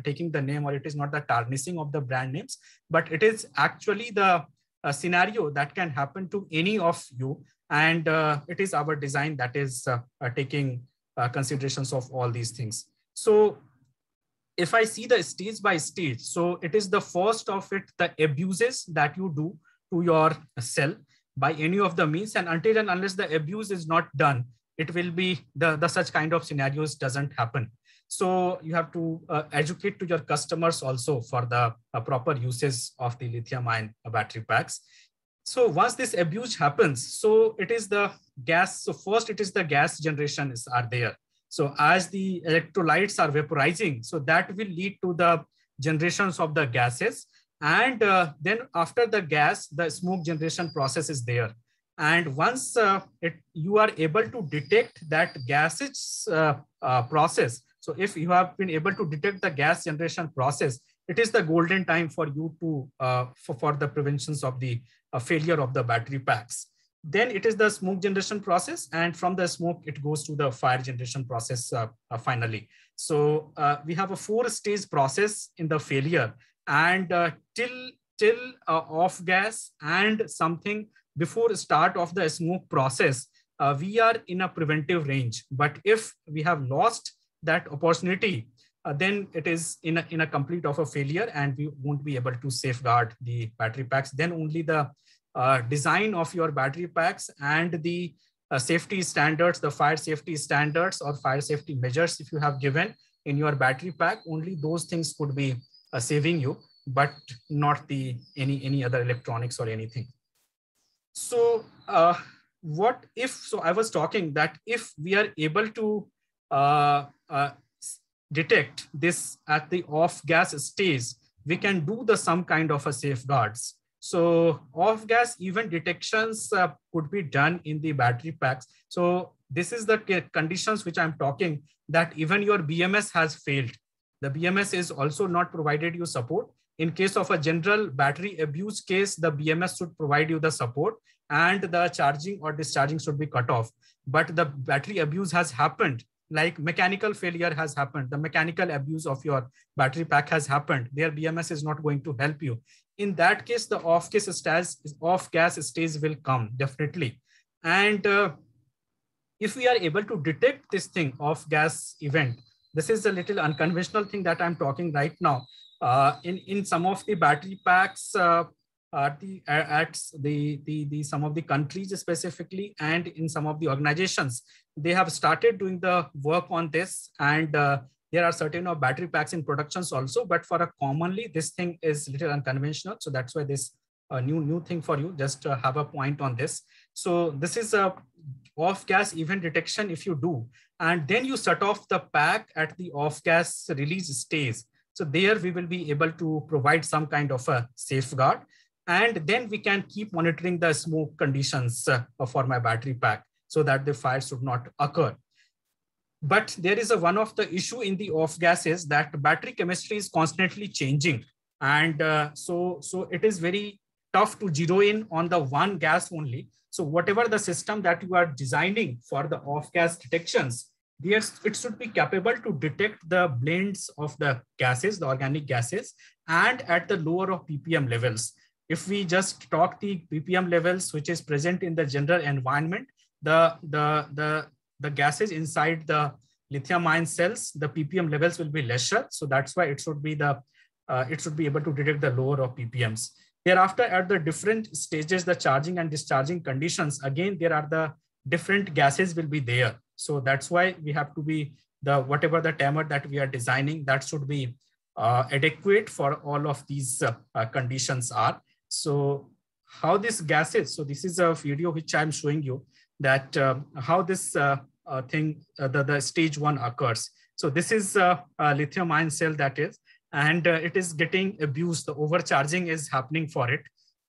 taking the name, or it is not the tarnishing of the brand names, but it is actually the scenario that can happen to any of you. And it is our design that is taking considerations of all these things. So if I see the stage by stage, so it is the first of it, the abuses that you do to your cell by any of the means, and until and unless the abuse is not done, it will be the such kind of scenarios doesn't happen. So you have to educate to your customers also for the proper uses of the lithium-ion battery packs. So once this abuse happens, so it is the gas. So first it is the gas generations are there. So as the electrolytes are vaporizing, so that will lead to the generations of the gases. And then after the gas, the smoke generation process is there. And once you are able to detect that gases process, so if you have been able to detect the gas generation process, it is the golden time for you to for the preventions of the failure of the battery packs. Then it is the smoke generation process, and from the smoke, it goes to the fire generation process finally. So we have a 4-stage process in the failure, and till off gas and something before start of the smoke process, we are in a preventive range. But if we have lost that opportunity, then it is in a complete of a failure, and we won't be able to safeguard the battery packs. Then only the design of your battery packs and the safety standards, the fire safety standards or fire safety measures, if you have given in your battery pack, only those things could be saving you, but not the any other electronics or anything. So what if, so I was talking that if we are able to detect this at the off gas stage, we can do the some kind of a safeguards. So off gas event detections could be done in the battery packs. So this is the conditions which I'm talking, that even your BMS has failed. The BMS is also not provided you support. In case of a general battery abuse case, the BMS should provide you the support, and the charging or discharging should be cut off. But the battery abuse has happened, like mechanical failure has happened, the mechanical abuse of your battery pack has happened, their BMS is not going to help you. In that case, the off gas stage will come definitely. And if we are able to detect this thing, off gas event, this is a little unconventional thing that I'm talking right now. In some of the battery packs, some of the countries specifically, and in some of the organizations, they have started doing the work on this, and there are certain battery packs in productions also, but for a commonly this thing is little unconventional. So that's why this new thing for you, just have a point on this. So this is a off gas event detection if you do, and then you shut off the pack at the off gas release stage. So there we will be able to provide some kind of a safeguard, and then we can keep monitoring the smoke conditions for my battery pack so that the fire should not occur. But there is one of the issue in the off gases, that battery chemistry is constantly changing. And so it is very tough to zero in on the one gas only. So whatever the system that you are designing for the off gas detections, yes, it should be capable to detect the blends of the gases, the organic gases, and at the lower of ppm levels. If we just talk the ppm levels which is present in the general environment, the gases inside the lithium ion cells, the ppm levels will be lesser. So that's why it should be the it should be able to detect the lower of ppms. Thereafter, at the different stages, the charging and discharging conditions, again, there are the different gases will be there. So that's why we have to be whatever the timer that we are designing, that should be adequate for all of these conditions are. So how this gases, so this is a video which I'm showing you that how this the stage 1 occurs. So this is a lithium ion cell that is, and it is getting abused. The overcharging is happening for it.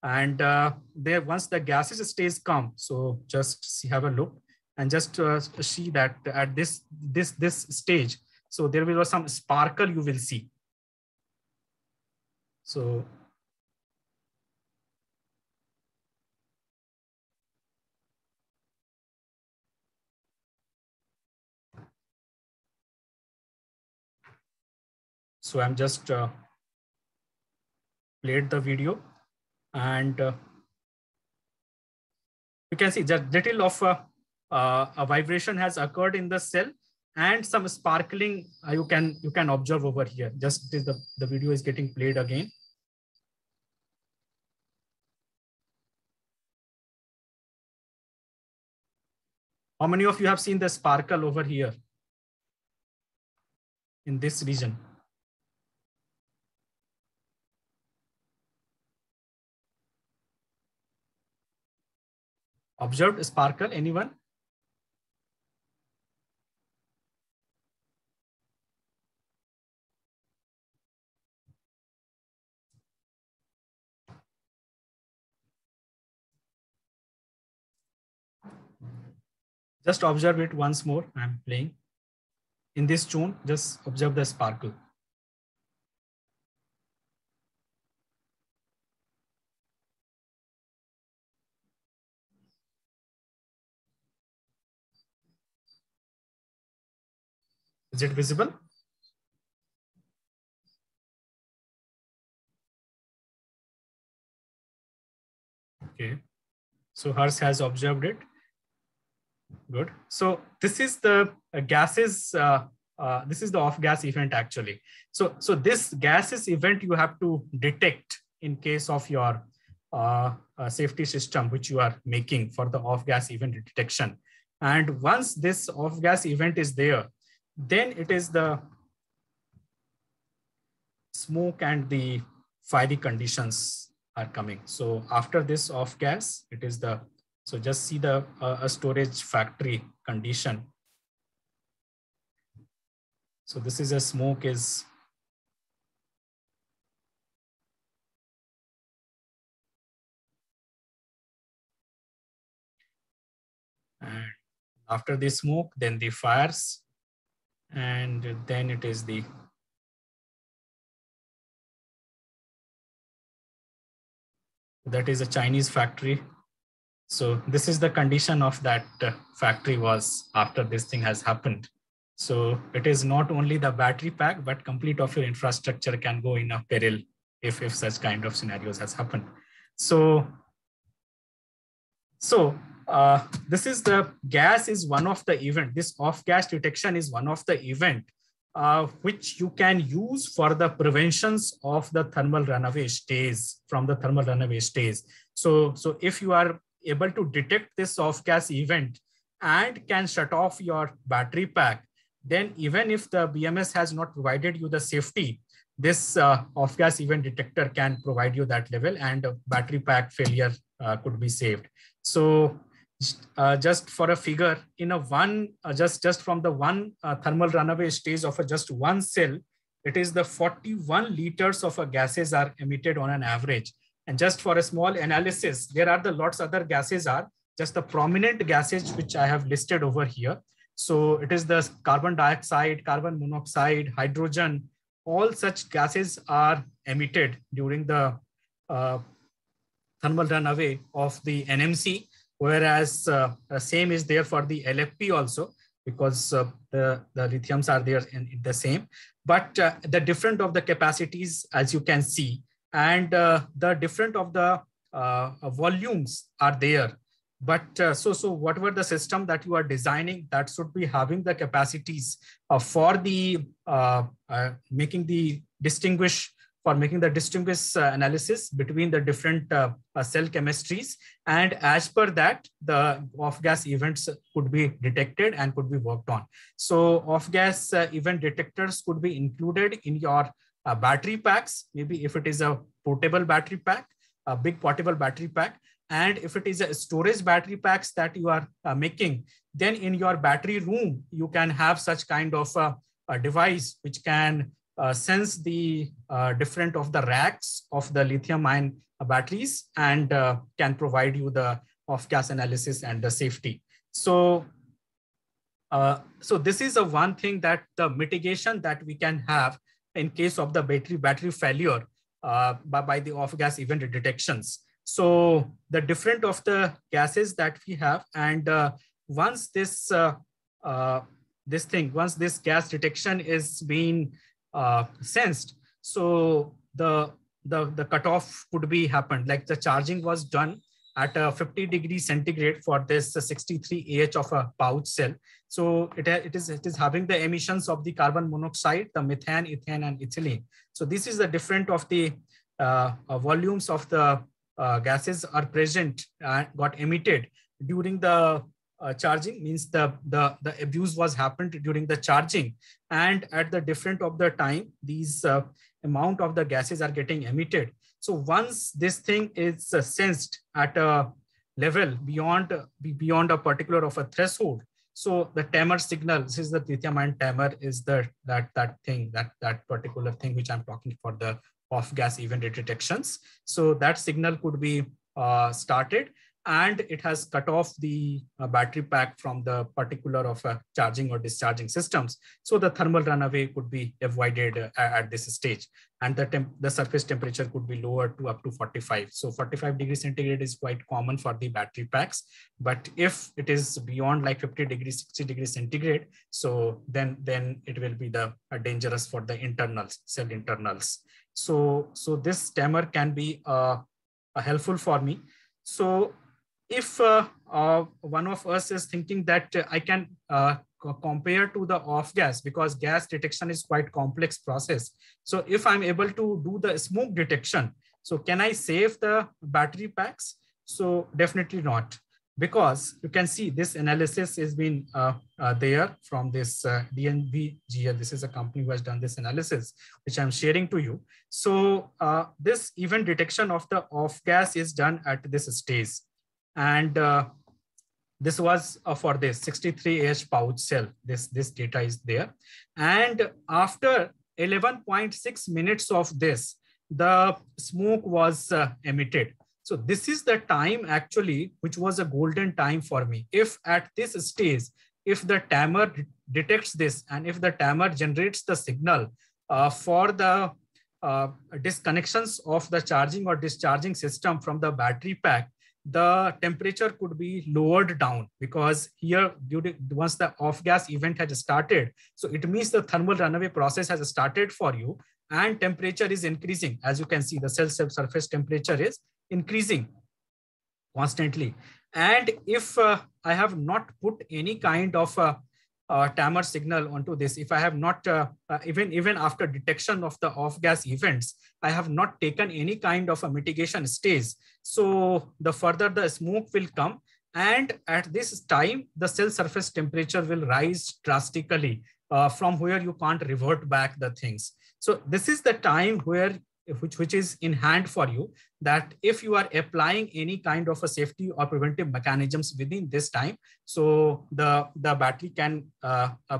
And there, once the gases stays calm, so just have a look and just see that at this stage, so there will be some sparkle you will see. So I'm just played the video, and you can see just little of a vibration has occurred in the cell, and some sparkling you can observe over here. Just the video is getting played again. How many of you have seen the sparkle over here in this region? Observed sparkle, anyone? Just observe it once more. I'm playing in this tune. Just observe the sparkle. Is it visible? Okay. So Hers has observed it. Good. So this is the gases. This is the off-gas event actually. So this gases event you have to detect in case of your safety system which you are making for the off-gas event detection. And once this off-gas event is there, then it is the smoke and the fiery conditions are coming. So after this off-gas, it is the, so just see the a storage factory condition. So this is a smoke is. And after the smoke, then the fires, and then it is the that is a Chinese factory. So this is the condition of that factory was after this thing has happened. So it is not only the battery pack, but complete of your infrastructure can go in a peril if such kind of scenarios has happened. So this is the gas is one of the event. This off-gas detection is one of the event which you can use for the preventions of the thermal runaway stays from the thermal runaway stays. So if you are able to detect this off-gas event and can shut off your battery pack, then even if the BMS has not provided you the safety, this off-gas event detector can provide you that level, and battery pack failure could be saved. So just for a figure, in a one, just from the one thermal runaway stage of just one cell, it is the 41 liters of gases are emitted on an average. And just for a small analysis, there are the lots other gases are just the prominent gases which I have listed over here. So it is the carbon dioxide, carbon monoxide, hydrogen, all such gases are emitted during the thermal runaway of the NMC, whereas same is there for the LFP also, because the lithiums are there in the same, but the different of the capacities, as you can see, and the different of the volumes are there. But so whatever the system that you are designing, that should be having the capacities for the making the distinguish for making the distinguished analysis between the different cell chemistries. And as per that, the off-gas events could be detected and could be worked on. So off-gas event detectors could be included in your battery packs, maybe if it is a portable battery pack, a big portable battery pack. And if it is a storage battery packs that you are making, then in your battery room, you can have such kind of a device which can sense the different of the racks of the lithium-ion batteries and can provide you the off-gas analysis and the safety. So, so this is a one thing that the mitigation that we can have in case of the battery failure by the off-gas event detections. So the different of the gases that we have, and once this once this gas detection is being sensed, so the cutoff could be happened, like the charging was done at 50 degrees centigrade for this 63 Ah of a pouch cell. So it is having the emissions of the carbon monoxide, the methane, ethane, and ethylene. So this is the different of the volumes of the gases are present and got emitted during the charging, means the abuse was happened during the charging, and at the different of the time, these amount of the gases are getting emitted. So once this thing is sensed at a level beyond a particular of a threshold, so the timer signal, this is the lithium-ion timer, is that particular thing which I'm talking for the off-gas event detections. So that signal could be started, and it has cut off the battery pack from the particular of charging or discharging systems. So the thermal runaway could be avoided at this stage, and the surface temperature could be lowered to up to 45. So 45 degrees centigrade is quite common for the battery packs, but if it is beyond like 50 degrees, 60 degrees centigrade, so then it will be the dangerous for the internals, cell internals. So this timer can be helpful for me. So if one of us is thinking that I can compare to the off gas, because gas detection is quite complex process. So if I'm able to do the smoke detection, so can I save the battery packs? So definitely not, because you can see this analysis has been there from this DNV-GL. This is a company who has done this analysis, which I'm sharing to you. So this event detection of the off gas is done at this stage. And this was for this 63 Ah pouch cell. This data is there. And after 11.6 minutes of this, the smoke was emitted. So this is the time actually, which was a golden time for me. If at this stage, if the timer detects this, and if the timer generates the signal for the disconnections of the charging or discharging system from the battery pack, the temperature could be lowered down, because here once the off gas event has started, so it means the thermal runaway process has started for you, and temperature is increasing. As you can see, the cell surface temperature is increasing constantly. And if I have not put any kind of timer signal onto this, if I have not even after detection of the off gas events, I have not taken any kind of a mitigation stage, so the further the smoke will come, and at this time the cell surface temperature will rise drastically from where you can't revert back the things. So this is the time where which is in hand for you, that if you are applying any kind of a safety or preventive mechanisms within this time, so the battery can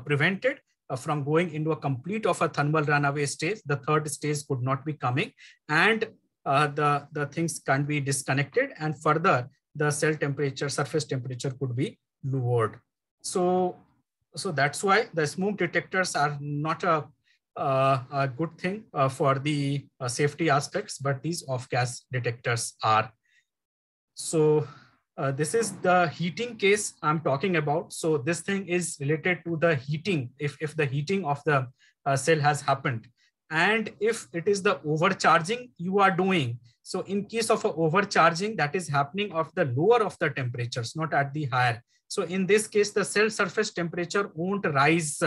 prevent it from going into a complete of a thermal runaway stage. The third stage could not be coming, and the things can be disconnected, and further the cell temperature, surface temperature could be lowered. So that's why the smoke detectors are not a good thing for the safety aspects, but these off-gas detectors are. So this is the heating case I'm talking about. So this thing is related to the heating, if the heating of the cell has happened. And if it is the overcharging you are doing, so in case of a overcharging, that is happening of the lower of the temperatures, not at the higher. So in this case, the cell surface temperature won't rise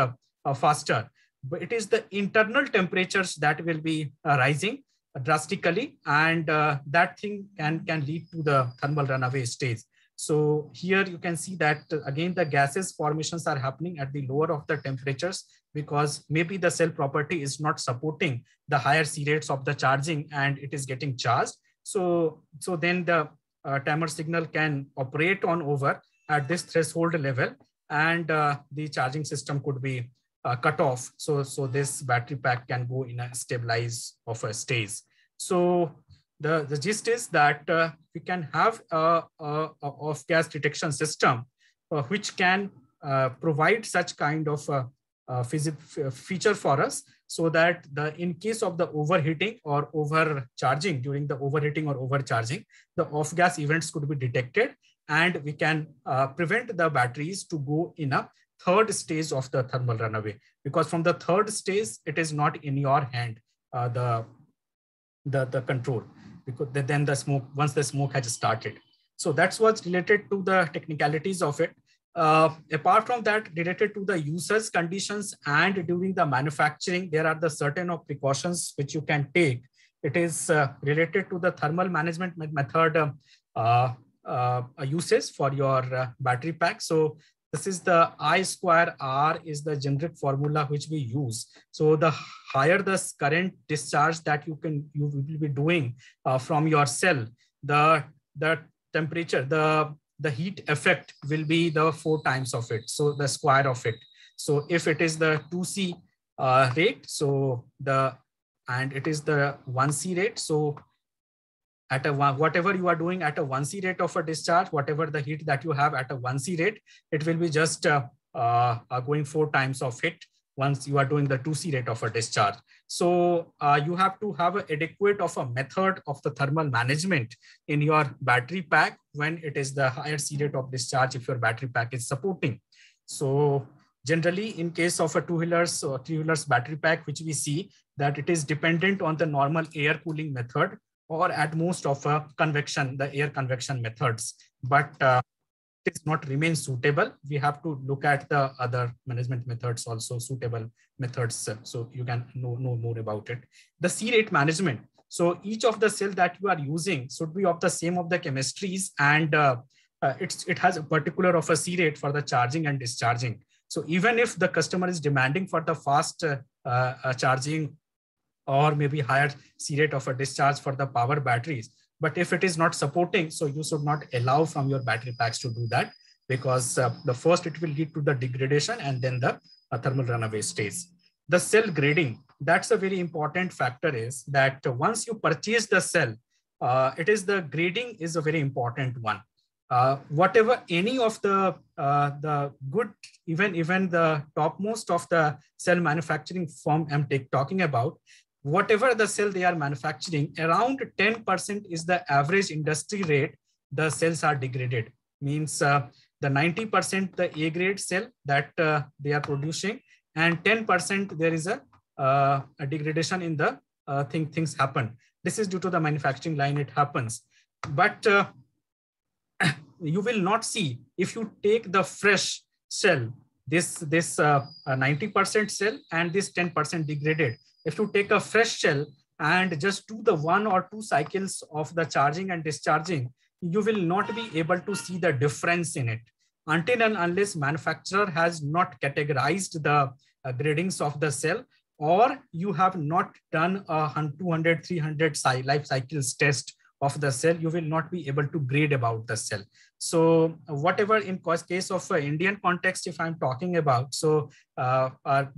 faster. but it is the internal temperatures that will be rising drastically, and that thing can lead to the thermal runaway stage. So here you can see that again the gases formations are happening at the lower of the temperatures, because maybe the cell property is not supporting the higher C rates of the charging and it is getting charged. So then the timer signal can operate on over at this threshold level, and the charging system could be cut off. So this battery pack can go in a stabilize of a stage. So the gist is that we can have a off gas detection system which can provide such kind of feature for us, so that in case of the overheating or overcharging, during the overheating or overcharging, the off gas events could be detected, and we can prevent the batteries to go in a third stage of the thermal runaway, because from the third stage it is not in your hand, the control, because then the smoke, once the smoke has started. So that's what's related to the technicalities of it. Apart from that, related to the users conditions and during the manufacturing, there are the certain of precautions which you can take. It is related to the thermal management method uses for your battery pack. So this is the I square R is the generic formula which we use. So the higher the current discharge that you will be doing from your cell, the temperature, the heat effect will be the 4 times of it. So the square of it. So if it is the 2C rate, so and it is the 1C rate. So at a whatever you are doing at a 1C rate of a discharge, whatever the heat that you have at a 1C rate, it will be just going 4 times of it once you are doing the 2C rate of a discharge. So you have to have an adequate of a method of the thermal management in your battery pack when it is the higher C rate of discharge, if your battery pack is supporting. So generally in case of a 2-wheelers or 3-wheelers battery pack, which we see that it is dependent on the normal air cooling method, or at most of a convection, the air convection methods, but it is not remain suitable. We have to look at the other management methods also, suitable methods, so you can know more about it. The C rate management. So each of the cell that you are using should be of the same of the chemistries, and it has a particular of a C rate for the charging and discharging. So even if the customer is demanding for the fast charging or maybe higher C rate of a discharge for the power batteries, but if it is not supporting, so you should not allow from your battery packs to do that, because the first it will lead to the degradation and then the thermal runaway stage. The cell grading, that's a very important factor, is that once you purchase the cell, it is the grading is a very important one. Whatever any of the good, even the topmost of the cell manufacturing firm I'm talking about, whatever the cell they are manufacturing, around 10% is the average industry rate the cells are degraded. Means the 90% the A grade cell that they are producing, and 10% there is a degradation in the things happen. This is due to the manufacturing line, it happens. But you will not see, if you take the fresh cell, this 90% cell and this 10% degraded. If you take a fresh cell and just do the 1 or 2 cycles of the charging and discharging, you will not be able to see the difference in it until and unless manufacturer has not categorized the gradings of the cell, or you have not done a 200, 300 life cycles test of the cell, you will not be able to grade about the cell. So whatever in case of Indian context, if I'm talking about, so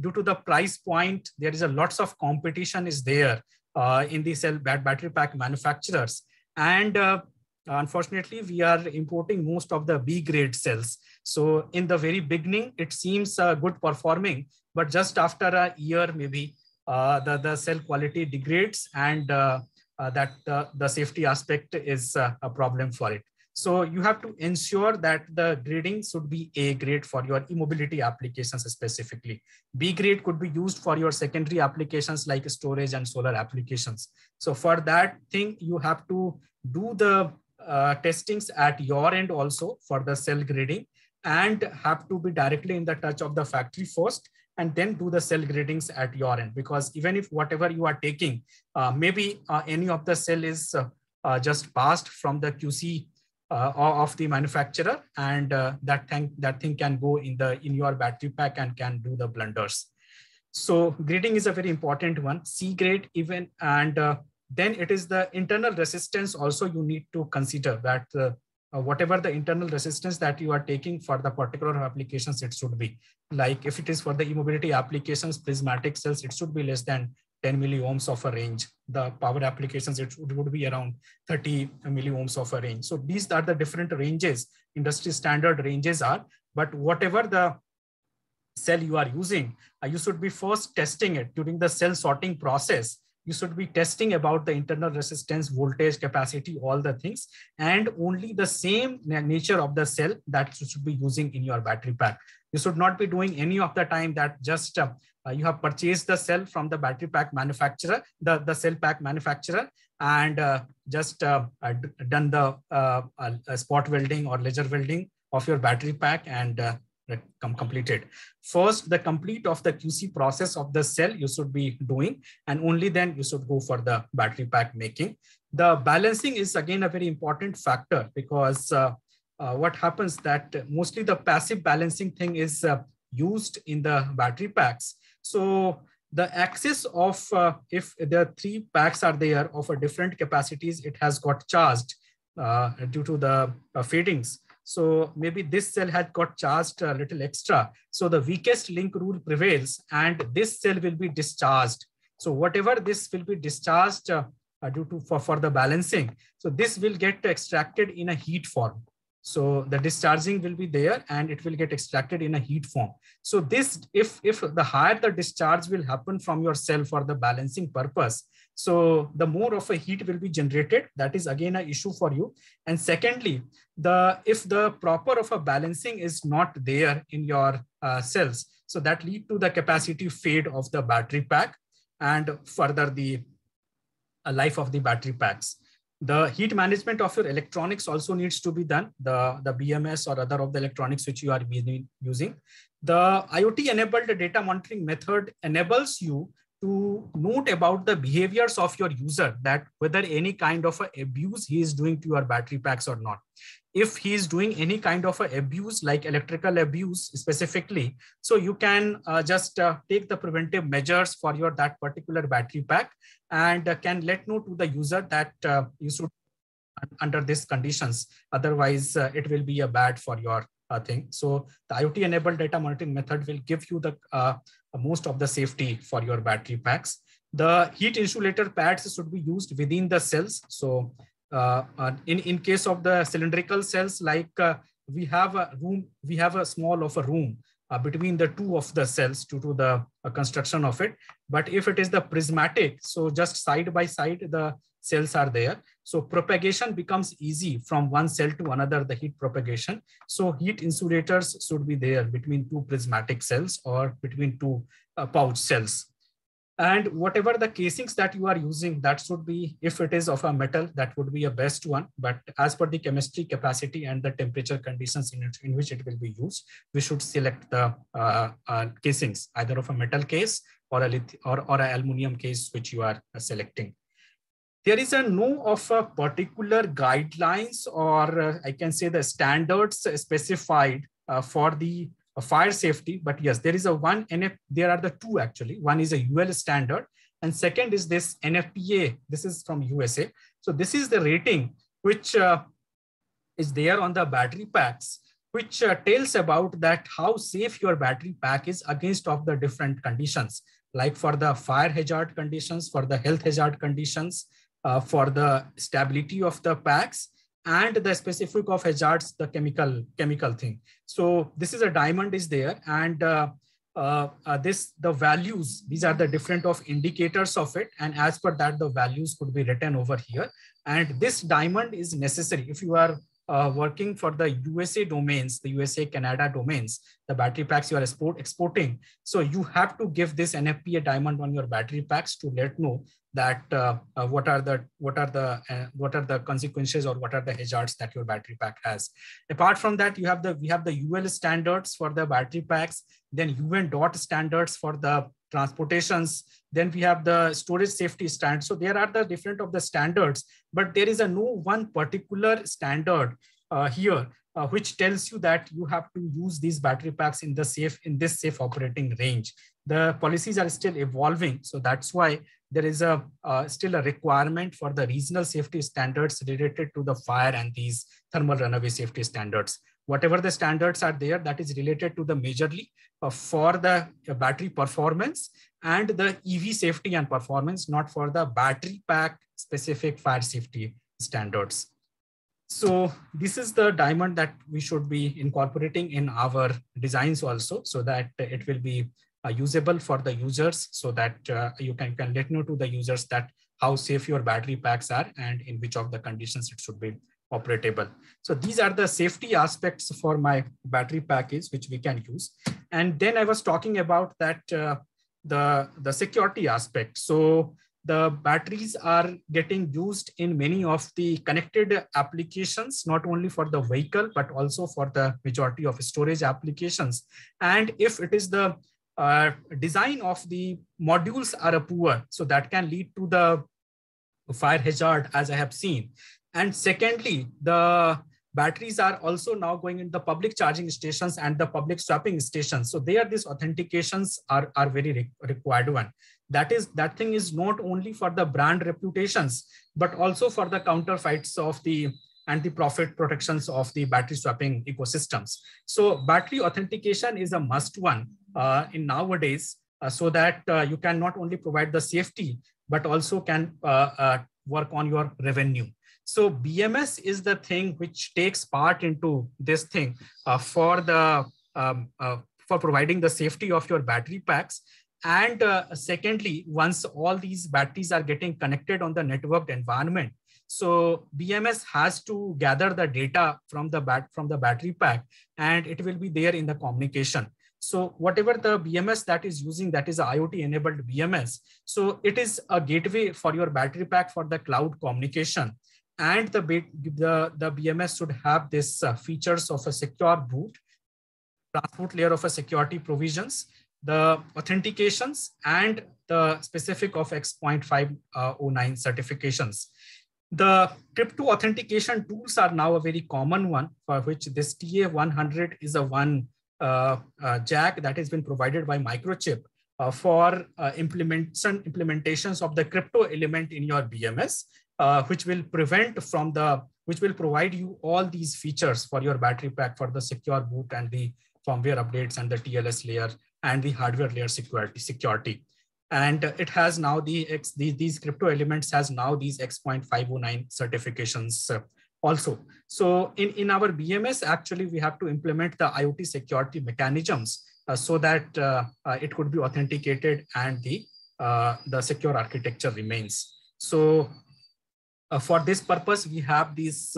due to the price point, there is a lots of competition is there in the cell battery pack manufacturers. And unfortunately, we are importing most of the B grade cells. So in the very beginning, it seems good performing, but just after a year, maybe the cell quality degrades, and that the safety aspect is a problem for it. So you have to ensure that the grading should be A grade for your e-mobility applications specifically. B grade could be used for your secondary applications like storage and solar applications. So for that thing, you have to do the testings at your end also for the cell grading, and have to be directly in the touch of the factory first, and then do the cell gradings at your end. Because even if whatever you are taking, maybe any of the cell is just passed from the QC of the manufacturer, and that thing can go in your battery pack and can do the blunders. So grading is a very important one. C grade even, and then it is the internal resistance also you need to consider that whatever the internal resistance that you are taking for the particular applications, it should be. Like if it is for the e-mobility applications, prismatic cells, it should be less than 10 milliohms of a range. The power applications, it would be around 30 milliohms of a range. So these are the different ranges, industry standard ranges are, but whatever the cell you are using, you should be first testing it during the cell sorting process. You should be testing about the internal resistance, voltage, capacity, all the things, and only the same nature of the cell that you should be using in your battery pack. You should not be doing any of the time that just you have purchased the cell from the battery pack manufacturer, the cell pack manufacturer, and just done the spot welding or laser welding of your battery pack and completed. First, the complete of the QC process of the cell you should be doing, and only then you should go for the battery pack making. The balancing is again a very important factor, because what happens that mostly the passive balancing thing is used in the battery packs. So the axis of if the 3 packs are there of a different capacities, it has got charged due to the fadings. So maybe this cell had got charged a little extra. So the weakest link rule prevails and this cell will be discharged. So whatever this will be discharged due to for the balancing, so this will get extracted in a heat form. So the discharging will be there and it will get extracted in a heat form. So this, if the higher the discharge will happen from your cell for the balancing purpose, so the more of a heat will be generated. That is again an issue for you. And secondly, if the proper of a balancing is not there in your cells, so that lead to the capacity fade of the battery pack and further the life of the battery packs. The heat management of your electronics also needs to be done, the BMS or other of the electronics which you are using. The IoT enabled data monitoring method enables you to note about the behaviors of your user, that whether any kind of abuse he is doing to your battery packs or not. If he is doing any kind of abuse, like electrical abuse specifically, so you can just take the preventive measures for that particular battery pack and can let know to the user that you should under these conditions. Otherwise, it will be a bad for your thing. So the IoT enabled data monitoring method will give you the most of the safety for your battery packs. The heat insulator pads should be used within the cells. So in case of the cylindrical cells, like we have a small of a room between the 2 of the cells due to the construction of it. But if it is the prismatic, so just side by side the cells are there. So propagation becomes easy from one cell to another, the heat propagation. So heat insulators should be there between 2 prismatic cells or between 2 pouch cells. And whatever the casings that you are using, that should be, if it is of a metal, that would be a best one. But as per the chemistry, capacity, and the temperature conditions in which it will be used, we should select the casings, either of a metal case or an aluminum case, which you are selecting. There is no of a particular guidelines, or I can say the standards specified for the fire safety, but yes, there is there are the 2 actually. One is a UL standard and second is this NFPA. This is from USA. So this is the rating which is there on the battery packs, which tells about that how safe your battery pack is against of the different conditions, like for the fire hazard conditions, for the health hazard conditions, for the stability of the packs, and the specific of hazards, the chemical thing. So this is a diamond is there, and the values, these are the different of indicators of it, and as per that the values could be written over here. And this diamond is necessary if you are working for the USA domains, the USA Canada domains, the battery packs you are exporting. So you have to give this NFPA diamond on your battery packs to let know that what are the consequences or what are the hazards that your battery pack has. Apart from that, we have the UL standards for the battery packs, then UN DOT standards for the transportations, then we have the storage safety standards. So there are the different of the standards, but there is no one particular standard here which tells you that you have to use these battery packs in this safe operating range. The policies are still evolving, so that's why there is still a requirement for the regional safety standards related to the fire and these thermal runaway safety standards. Whatever the standards are there, that is related to the majorly for the battery performance and the EV safety and performance, not for the battery pack specific fire safety standards. So this is the diamond that we should be incorporating in our designs also, so that it will be usable for the users, so that you can let know to the users that how safe your battery packs are and in which of the conditions it should be operatable. So these are the safety aspects for my battery package which we can use. And then I was talking about that the security aspect. So the batteries are getting used in many of the connected applications, not only for the vehicle, but also for the majority of storage applications. And if it is the design of the modules are poor, so that can lead to the fire hazard, as I have seen. And secondly, the batteries are also now going into the public charging stations and the public swapping stations. So there, these authentications are very required one. That thing is not only for the brand reputations, but also for the counterfeits of the and the profit protections of the battery swapping ecosystems. So battery authentication is a must one in nowadays, so that you can not only provide the safety, but also can work on your revenue. So BMS is the thing which takes part into this thing for providing the safety of your battery packs. And secondly, once all these batteries are getting connected on the networked environment, so BMS has to gather the data from the battery pack, and it will be there in the communication. So whatever the BMS that is using, that is a IoT enabled BMS. So it is a gateway for your battery pack for the cloud communication. And the BMS should have this features of a secure boot, transport layer of a security provisions, the authentications, and the specific of X.509 certifications. The crypto authentication tools are now a very common one, for which this TA100 is a one jack that has been provided by Microchip for implementations of the crypto element in your BMS, which will provide you all these features for your battery pack for the secure boot and the firmware updates and the TLS layer and the hardware layer security. And it has now these crypto elements has now these X.509 certifications also. So in our BMS, actually, we have to implement the IoT security mechanisms so that it could be authenticated and the secure architecture remains. So for this purpose, we have these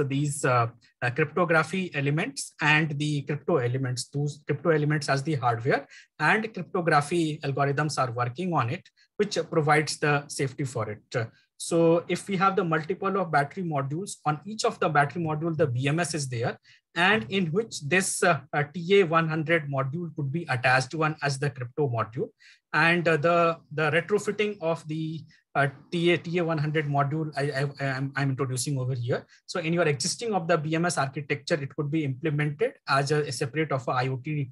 cryptography elements and the crypto elements. Those crypto elements as the hardware, and cryptography algorithms are working on it, which provides the safety for it. So if we have the multiple of battery modules, on each of the battery module, the BMS is there, and in which this TA100 module could be attached one as the crypto module. And the retrofitting of the TA100 module I'm introducing over here. So in your existing of the BMS architecture, it could be implemented as a separate of a IoT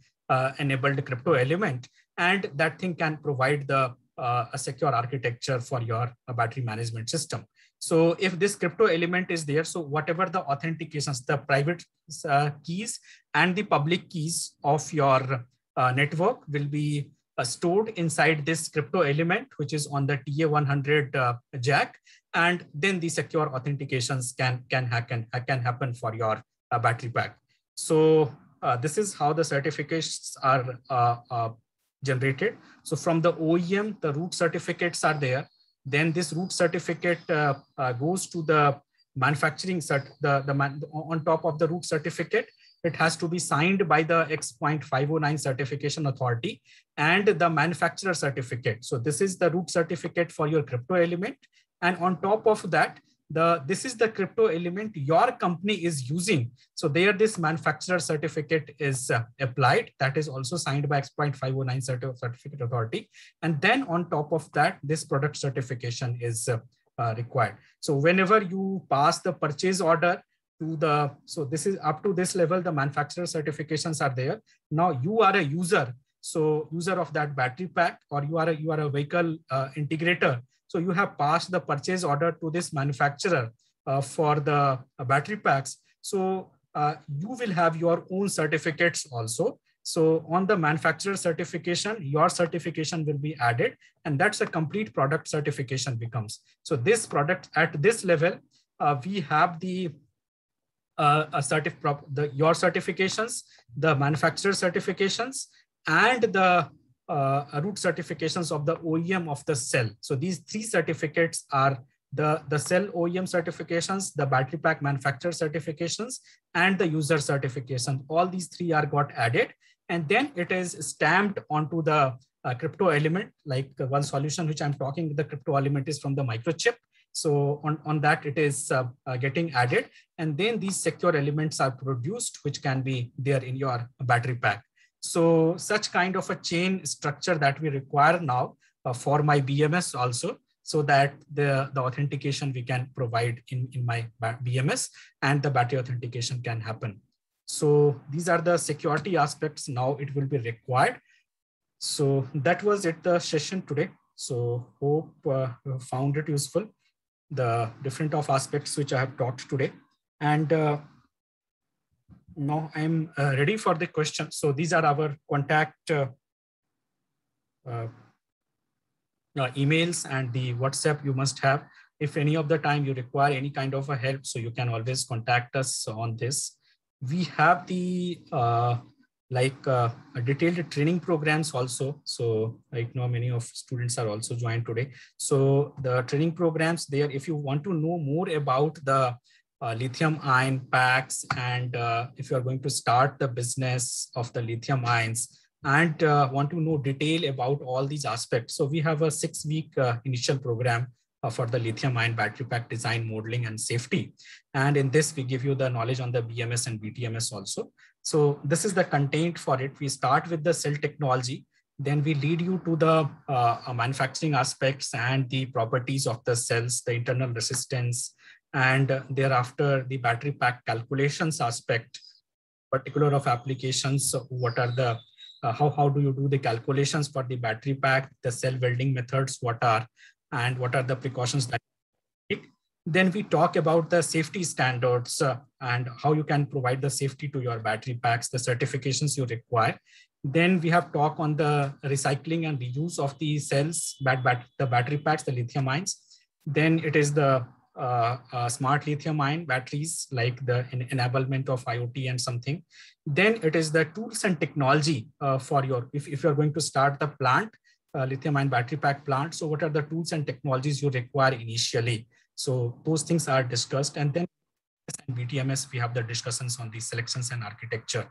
enabled crypto element, and that thing can provide the a secure architecture for your battery management system. So if this crypto element is there, so whatever the authentications, the private keys and the public keys of your network will be stored inside this crypto element, which is on the TA100 jack, and then the secure authentications can happen for your battery pack. So this is how the certificates are generated. So from the OEM, the root certificates are there. Then this root certificate goes to the manufacturing on top of the root certificate. it has to be signed by the X.509 certification authority and the manufacturer certificate. So this is the root certificate for your crypto element. And on top of that, this is the crypto element your company is using. So there this manufacturer certificate is applied. That is also signed by X.509 certificate authority. And then on top of that, this product certification is required. So whenever you pass the purchase order to the, so this is up to this level, the manufacturer certifications are there. Now you are a user. So user of that battery pack, or you are a vehicle integrator. So you have passed the purchase order to this manufacturer for the battery packs. So you will have your own certificates also. So on the manufacturer certification, your certification will be added, and that's a complete product certification becomes. So this product at this level, we have the your certifications, the manufacturer certifications, and the root certifications of the OEM of the cell. So these three certificates are the cell OEM certifications, the battery pack manufacturer certifications, and the user certification. All these three are got added, and then it is stamped onto the crypto element. Like one solution which I'm talking, the crypto element is from the microchip. So on that, it is getting added, and then these secure elements are produced, which can be there in your battery pack. So such kind of a chain structure that we require now for my BMS also, so that the authentication we can provide in my BMS, and the battery authentication can happen. So these are the security aspects now it will be required. So that was it, the session today. So hope you found it useful, the different of aspects which I have talked today. And now I'm ready for the question. So these are our contact emails and the WhatsApp you must have. If any of the time you require any kind of a help, so you can always contact us on this. We have the detailed training programs also. So right now many of students are also joined today. So the training programs there, if you want to know more about the lithium ion packs, and if you are going to start the business of the lithium ions, and want to know detail about all these aspects. So we have a 6-week initial program for the lithium ion battery pack design, modeling, and safety. And in this, we give you the knowledge on the BMS and BTMS also. So this is the content for it. We start with the cell technology, then we lead you to the manufacturing aspects and the properties of the cells, the internal resistance, and thereafter the battery pack calculations aspect, particular of applications. What are the how do you do the calculations for the battery pack, the cell welding methods, what are the precautions that you take. Then we talk about the safety standards and how you can provide the safety to your battery packs, the certifications you require. Then we have talk on the recycling and reuse of the cells, the battery packs, the lithium ions. Then it is the smart lithium ion batteries, like the enablement of IoT and something. Then it is the tools and technology for your, if you're going to start the plant, lithium ion battery pack plant. So what are the tools and technologies you require initially? So those things are discussed. And then in BTMS, we have the discussions on the selections and architecture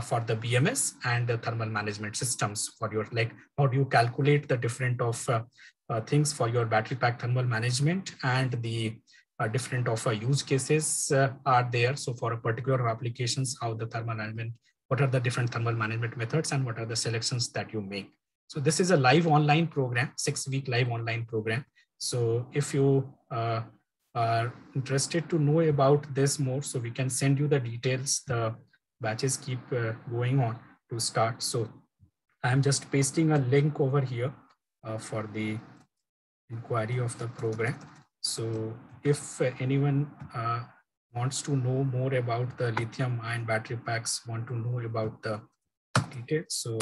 for the BMS and the thermal management systems for your, like, how do you calculate the different of things for your battery pack thermal management, and the different of use cases are there. So for a particular applications, how the thermal management, what are the different thermal management methods, and what are the selections that you make. So this is a live online program, 6-week live online program. So if you are interested to know about this more, so we can send you the details. The batches keep going on to start. So I'm just pasting a link over here for the inquiry of the program. So if anyone wants to know more about the lithium ion battery packs, want to know about the details, so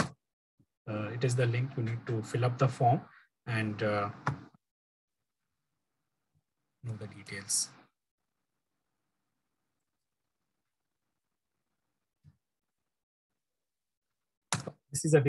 it is the link. You need to fill up the form and know the details. This is a